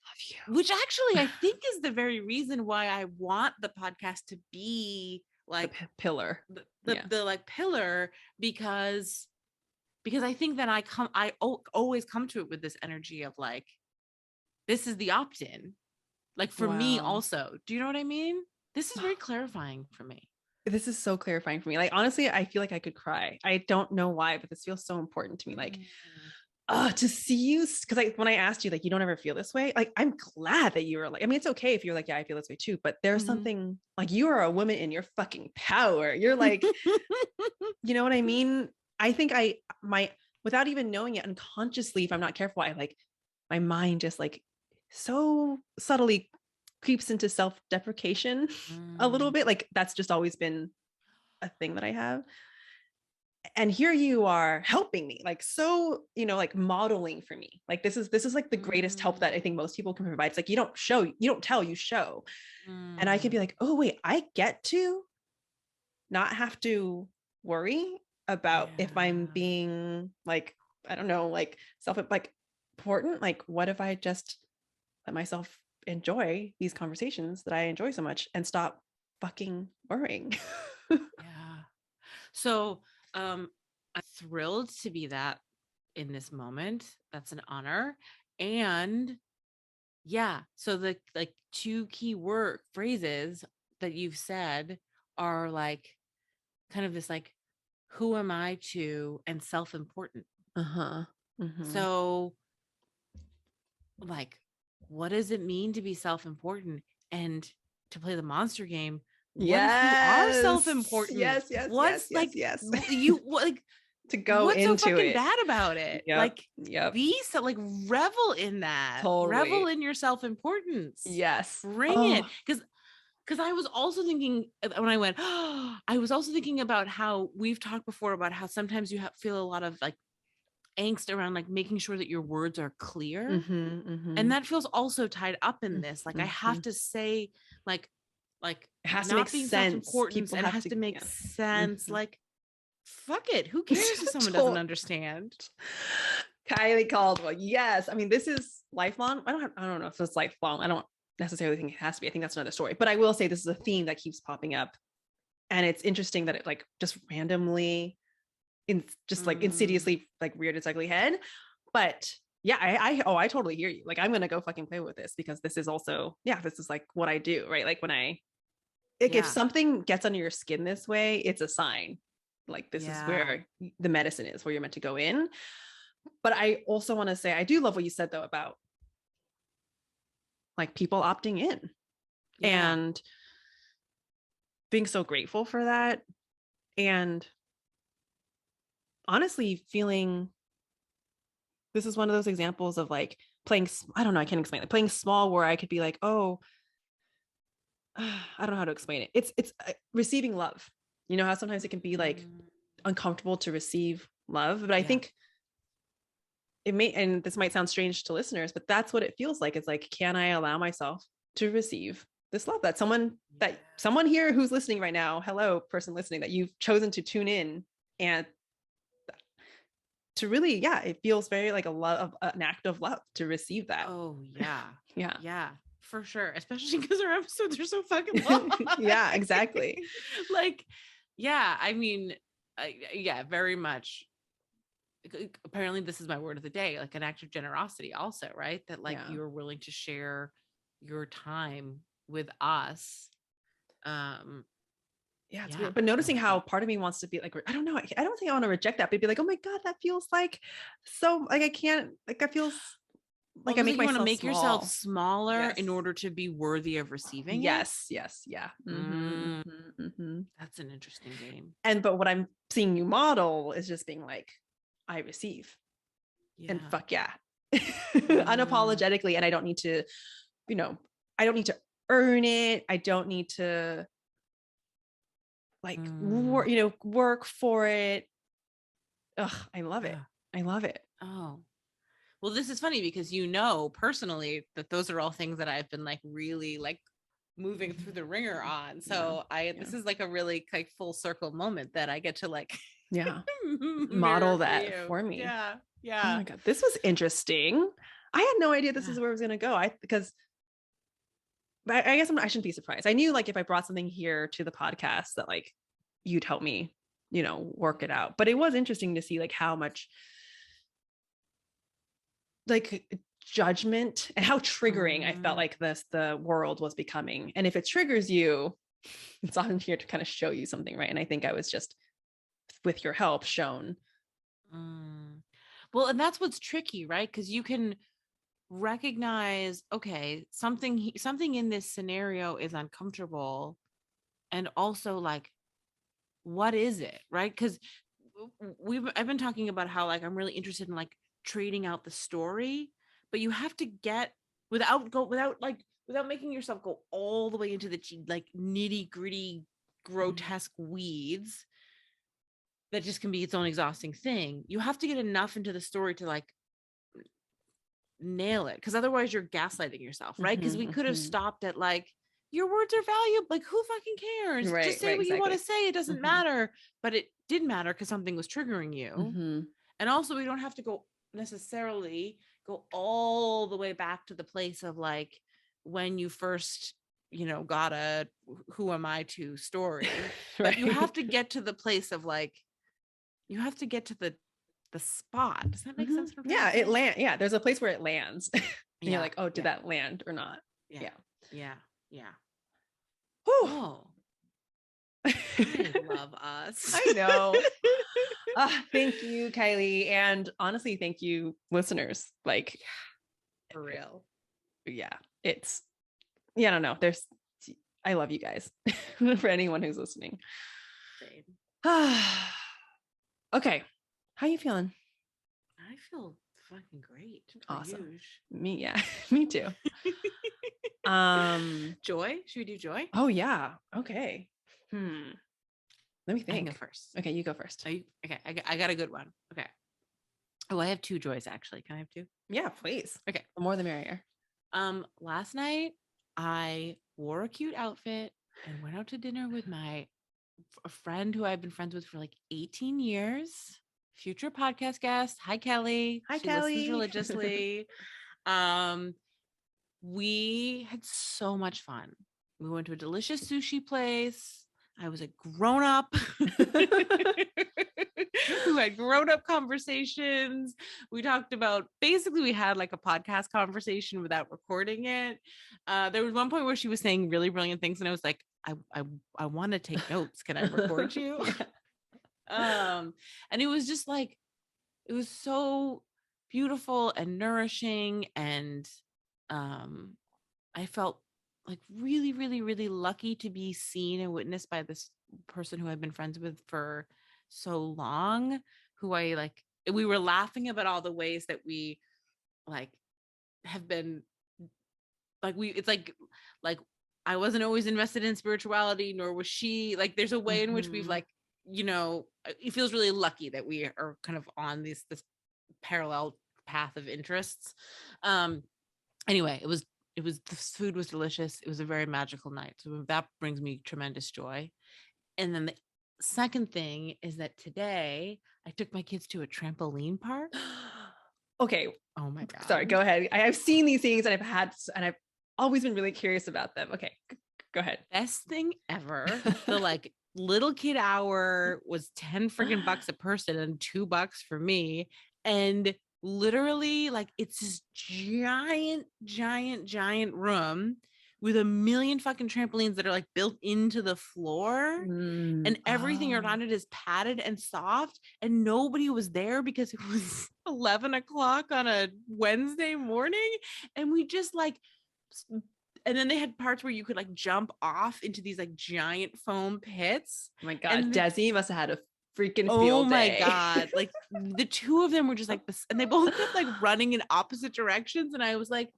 love you. Which actually I think is the very reason why I want the podcast to be like the pillar, the like pillar, because I think that I always come to it with this energy of like, this is the opt-in, like for me also. Do you know what I mean? This is very clarifying for me. This is so clarifying for me. Like, honestly, I feel like I could cry. I don't know why, but this feels so important to me. Like, to see you, because when I asked you, like, you don't ever feel this way. Like, I'm glad that you were like, I mean, it's okay if you're like, yeah, I feel this way too, but there's something like, you are a woman in your fucking power. You're like, you know what I mean? I think without even knowing it unconsciously, if I'm not careful, my mind just like so subtly creeps into self-deprecation a little bit. Like, that's just always been a thing that I have. And here you are helping me, like, so, like modeling for me. Like, this is like the greatest help that I think most people can provide. It's like, you don't tell, you show. And I could be like, oh wait, I get to not have to worry about if I'm Yeah. being like, I don't know, like self like important. Like, what if I just let myself enjoy these conversations that I enjoy so much and stop fucking worrying? Yeah. So I'm thrilled to be that in this moment. That's an honor. And yeah, so the like two key word phrases that you've said are like kind of this like who am I to and self-important. Uh-huh. Mm-hmm. So like what does it mean to be self-important and to play the monster game? What if you are Yes. self-important? Yes, yes, yes, What's yes, like yes. like To go what's so into fucking it. bad about it? Yep. Like Yep. be so like revel in that. Revel Totally. in your self-importance. Yes. Bring it. Oh, Because I was also thinking when I went, I was also thinking about how we've talked before about how sometimes you feel a lot of like angst around like making sure that your words are clear. mm-hmm, mm-hmm, And that feels also tied up in this. Like I mm-hmm. have to say, like, like It has to make not being sense. self-importance People and it have has to, to make yeah. sense. Mhm. Like, fuck it. Who cares if someone doesn't Don't- understand? Kylie Caldwell. Yes. I mean, this is lifelong. I don't know if it's lifelong. I don't necessarily think it has to be. I think that's another story. But I will say this is a theme that keeps popping up. And it's interesting that it like just randomly just like Mm, insidiously like reared its ugly head. But yeah, I totally hear you. Like I'm gonna go fucking play with this because this is also, yeah, this is like what I do, right? Like when I like if yeah. something gets under your skin this way, it's a sign. Like this is Yeah. where the medicine is, where you're meant to go in. But I also want to say I do love what you said though about like people opting in Yeah. and being so grateful for that. And honestly, feeling this is one of those examples of like playing, I don't know, I can't explain it, playing small where I could be like, oh, I don't know how to explain it. It's receiving love. You know how sometimes it can be like Mm, uncomfortable to receive love, but I yeah. think it may, and this might sound strange to listeners, but that's what it feels like. It's like, can I allow myself to receive this love Yeah. that someone here who's listening right now, hello, person listening, that you've chosen to tune in and to really, yeah, it feels very like a love, an act of love to receive that. Oh, yeah. Yeah. Yeah, for sure. Especially because our episodes are so fucking long. Yeah, exactly. Like, yeah, I mean, yeah, very much. Apparently, this is my word of the day, like an act of generosity, also, right? That like Yeah. you're willing to share your time with us. Um, Yeah, it's yeah, weird. But noticing no, how part of me wants to be like, I don't know. I don't think I want to reject that, but be like, oh my God, that feels like so like I can't, like I feels like I almost make like you want to myself make yourself small. smaller Yes. in order to be worthy of receiving it. Yes. Yes. Yeah. Mm-hmm, Mm, mm-hmm, mm-hmm. that's an interesting game. And but what I'm seeing you model is just being like, I receive and Yeah. fuck yeah. Mm, Unapologetically. And I don't need to, you know, I don't need to earn it. I don't need to like mm, work for it. Ugh, I love it. yeah. I love it. Oh, well, this is funny because personally that those are all things that I've been like really like moving through the ringer on. Yeah. So Yeah. this is like a really like full circle moment that I get to like Yeah. mirror Model for that you. for me. Yeah. Oh Yeah. my God. This was interesting. I had no idea this Yeah. is where it was going to go. Because I guess I shouldn't be surprised. I knew like if I brought something here to the podcast that like you'd help me, work it out. But it was interesting to see like how much like judgment and how triggering I felt Mm, like the world was becoming. And if it triggers you, it's on here to kind of show you something, right? And I think I was just with your help shown. mm. Well, and that's what's tricky, right? Because you can recognize, okay, something in this scenario is uncomfortable, and also like what is it, right? Because I've been talking about how like I'm really interested in like trading out the story, but you have to get without making yourself go all the way into the like nitty gritty grotesque weeds that just can be its own exhausting thing. You have to get enough into the story to like nail it, because otherwise you're gaslighting yourself, right? Because we Mm-hmm, could have mm-hmm. stopped at like your words are valuable. Like, who fucking cares? Right, Just say right, what you want to exactly. say. It doesn't matter. But it did matter because something was triggering you. Mm-hmm. And also, we don't have to go necessarily go all the way back to the place of like when you first, got a who am I to story. Right. But you have to get to the place of like, you have to get to the spot. Does that make sense? Yeah, yeah, there's a place where it lands. And you're like, oh, did that land or not? Yeah. Whew. Oh, I love us. I know. Thank you, Kyley. And honestly, thank you, listeners. Like, for real. Yeah, I don't know. I love you guys. For anyone who's listening. Okay. How you feeling? I feel fucking great. Awesome. Me too. Joy? Should we do joy? Oh yeah. Okay. Let me think. I can go first. Okay, you go first. Okay, I got a good one. Okay. Oh, I have two joys actually. Can I have two? Yeah, please. Okay. The more the merrier. Last night I wore a cute outfit and went out to dinner with a friend who I've been friends with for like 18 years. Future podcast guest. Hi, Kelly. Hi, she Kelly. Listens religiously. We had so much fun. We went to a delicious sushi place. I was a grown-up who had grown-up conversations. We talked about, basically we had like a podcast conversation without recording it. There was one point where she was saying really brilliant things and I was like, I want to take notes. Can I record you? And it was just like, it was so beautiful and nourishing. And I felt like really, really, really lucky to be seen and witnessed by this person who I've been friends with for so long, who we were laughing about all the ways that we like have been like, it's like I wasn't always invested in spirituality, nor was she. Like, there's a way in which we've like, it feels really lucky that we are kind of on this parallel path of interests. Anyway, it was the food was delicious. It was a very magical night. So that brings me tremendous joy. And then the second thing is that today I took my kids to a trampoline park. Okay. Oh my God. Sorry, go ahead. I've seen these things and I've always been really curious about them. Okay, go ahead. Best thing ever. The like little kid hour was 10 freaking bucks a person and $2 for me. And literally, like, it's this giant room with a million fucking trampolines that are like built into the floor, and everything around it is padded and soft, and nobody was there because it was 11 o'clock on a Wednesday morning. And we just like, and then they had parts where you could like jump off into these like giant foam pits. Oh my God, Desi must have had a freaking field day. Oh my God. Like, the two of them were just like this, and they both kept like running in opposite directions. And I was like,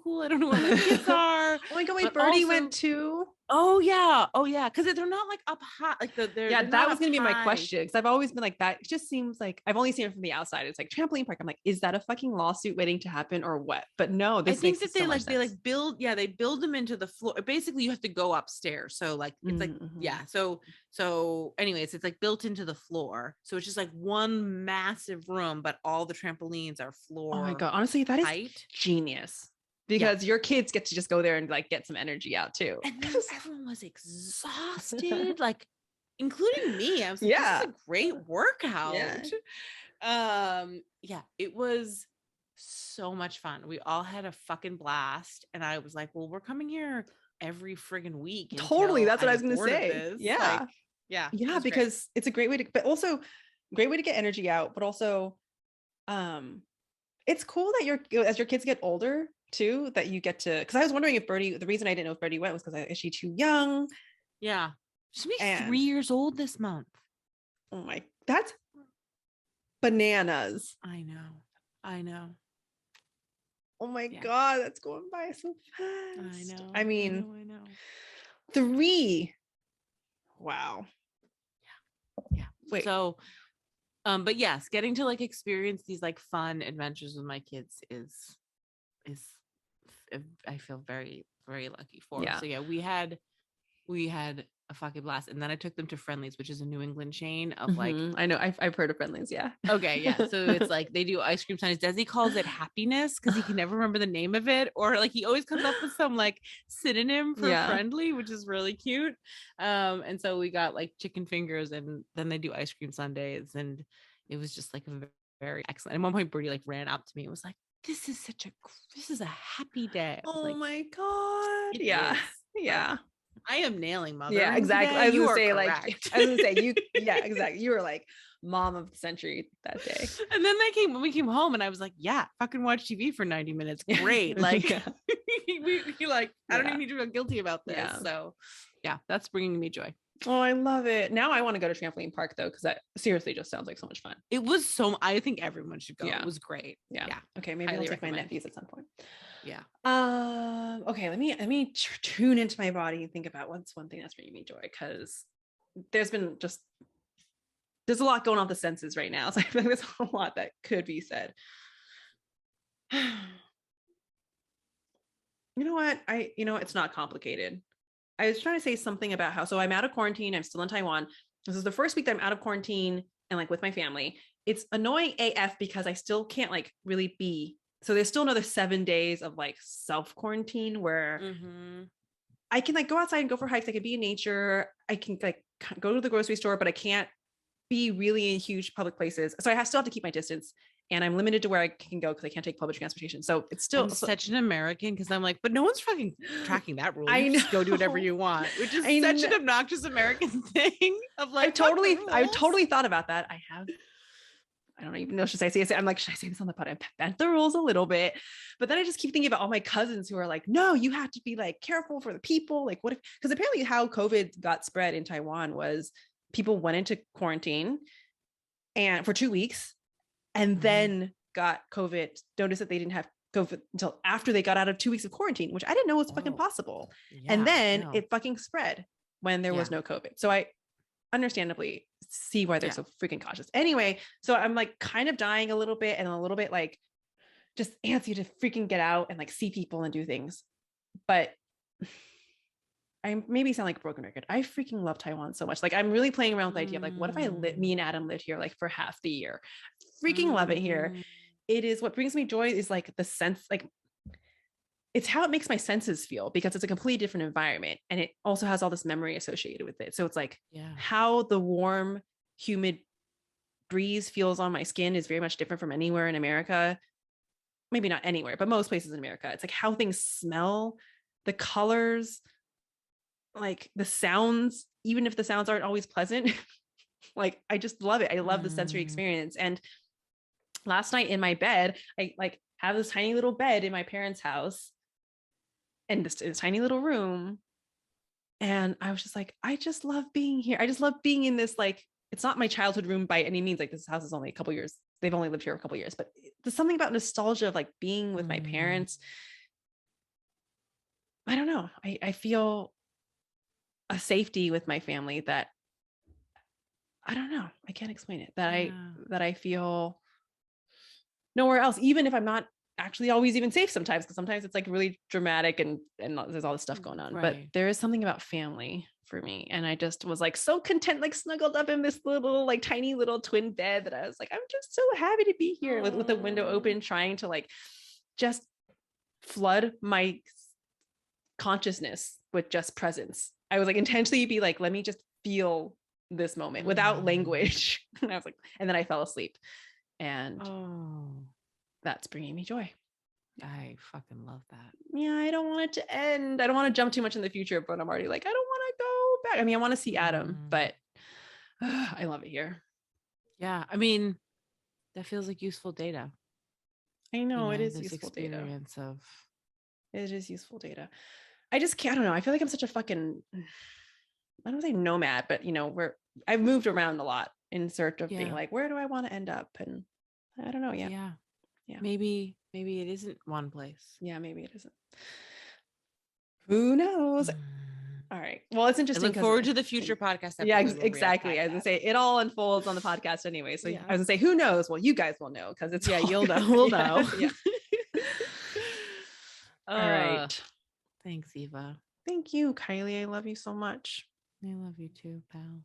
cool. I don't know where my kids are. Oh my God, wait, Birdie went too? Oh yeah. Because they're not like up high. Like that was gonna be my question. Because I've always been like that. It just seems like I've only seen it from the outside. It's like trampoline park. I'm like, is that a fucking lawsuit waiting to happen or what? But no, I think that they build them into the floor. Basically, you have to go upstairs. So like it's like So anyways, it's like built into the floor. So it's just like one massive room, but all the trampolines are floor. Oh my God, honestly, that is genius. Because your kids get to just go there and like get some energy out too. And then everyone was exhausted, like including me. I was like, this is a great workout. It was so much fun. We all had a fucking blast. And I was like, well, we're coming here every friggin' week. Totally. That's what I was gonna say. Yeah. Because it's a great way to, but also great way to get energy out, but also it's cool that as your kids get older too, that you get to, because I was wondering if Birdie, the reason I didn't know if Birdie went was because is she too young? Yeah. She'll be 3 years old this month. Oh my, that's bananas. I know. Oh my God, that's going by so fast. I know. I mean, I know. 3. Wow. Yeah. Wait. So, but yes, getting to like experience these like fun adventures with my kids is I feel very very lucky for. Yeah. So yeah, we had a fucking blast. And then I took them to Friendly's, which is a New England chain of like, I know I've heard of Friendly's. Yeah. okay, yeah. So it's like they do ice cream sundaes. Desi calls it happiness because he can never remember the name of it, or like he always comes up with some like synonym for Yeah. friendly, which is really cute. And so we got like chicken fingers, and then they do ice cream sundaes, and it was just like a very excellent. At one point, Birdie like ran up to me and was like, "This is a happy day." I was Oh like, my God. "It Yeah. is." Yeah. I am nailing mother. Yeah, exactly. I was You gonna are say, like, correct. I was gonna say you, yeah, exactly. You were like mom of the century that day. And then when we came home, and I was like, yeah, fucking watch TV for 90 minutes. Great. Like, Yeah. we like, I don't Yeah. even need to feel guilty about this. Yeah. So yeah, that's bringing me joy. Oh, I love it. Now I want to go to trampoline park though, because that seriously just sounds like so much fun. It was I think everyone should go. Yeah. It was great. Yeah. Yeah. Okay, maybe I'll Highly take my recommend. nephews at some point. Yeah. Okay, let me tune into my body and think about what's one thing that's bringing me joy, because there's a lot going on with the senses right now. So I feel like there's a lot that could be said. You know what? It's not complicated. I was trying to say something about so I'm out of quarantine. I'm still in Taiwan. This is the first week that I'm out of quarantine and like with my family. It's annoying AF because I still can't like really be. So there's still another 7 days of like self quarantine where I can like go outside and go for hikes. I can be in nature. I can like go to the grocery store, but I can't be really in huge public places. So I still have to keep my distance, and I'm limited to where I can go because I can't take public transportation. So it's still such an American, because I'm like, but no one's fucking tracking that rule. You just go do whatever you want, which is such an obnoxious American thing of like, I totally thought about that. I don't even know, should I say I'm like, should I say this on the pod? I bent the rules a little bit, but then I just keep thinking about all my cousins who are like, no, you have to be like careful for the people. Like what if, because apparently how COVID got spread in Taiwan was people went into quarantine and for 2 weeks and then got COVID, noticed that they didn't have COVID until after they got out of 2 weeks of quarantine, which I didn't know was fucking possible. And then it fucking spread when there was no COVID. So I understandably see why they're so freaking cautious. Anyway, so I'm like kind of dying a little bit and a little bit like just antsy to freaking get out and like see people and do things. But I maybe sound like a broken record. I freaking love Taiwan so much. Like I'm really playing around with the idea of like, what if me and Adam lived here like for half the year? Freaking love it here. It is what brings me joy is like the sense, like it's how it makes my senses feel, because it's a completely different environment. And it also has all this memory associated with it. So it's like how the warm, humid breeze feels on my skin is very much different from anywhere in America. Maybe not anywhere, but most places in America. It's like how things smell, the colors, like the sounds, even if the sounds aren't always pleasant. Like, I just love it. I love the sensory experience. And last night in my bed, I like have this tiny little bed in my parents' house and this tiny little room. And I was just like, I just love being here. I just love being in this, like, it's not my childhood room by any means. Like this house is only a couple years. They've only lived here a couple years, but there's something about nostalgia of like being with my parents. I don't know. I feel a safety with my family that I don't know. I can't explain it. That I feel nowhere else, even if I'm not actually always even safe sometimes, because sometimes it's like really dramatic and there's all this stuff going on. But there is something about family for me. And I just was like so content, like snuggled up in this little, like tiny little twin bed that I was like, I'm just so happy to be here with the window open, trying to like just flood my consciousness with just presence. I was like intentionally be like, let me just feel this moment without language. And I was like, and then I fell asleep. And that's bringing me joy. I fucking love that. Yeah, I don't want it to end. I don't want to jump too much in the future, but I'm already like, I don't want to go back. I mean, I want to see Adam, but I love it here. Yeah, I mean, that feels like useful data. I know, it is useful data. It is useful data. I just can't, I don't know. I feel like I'm such a fucking, I don't say nomad, but I've moved around a lot in search of being like, where do I want to end up? And I don't know. Yeah. Maybe it isn't one place. Yeah, maybe it isn't. Who knows? All right. Well, it's interesting. I look forward to the future podcast. Yeah, exactly. I was gonna say it all unfolds on the podcast anyway. So I was gonna say, who knows? Well, you guys will know because it's you'll know. We'll know. Yeah. All right. Thanks, Eva. Thank you, Kyley. I love you so much. I love you too, pal.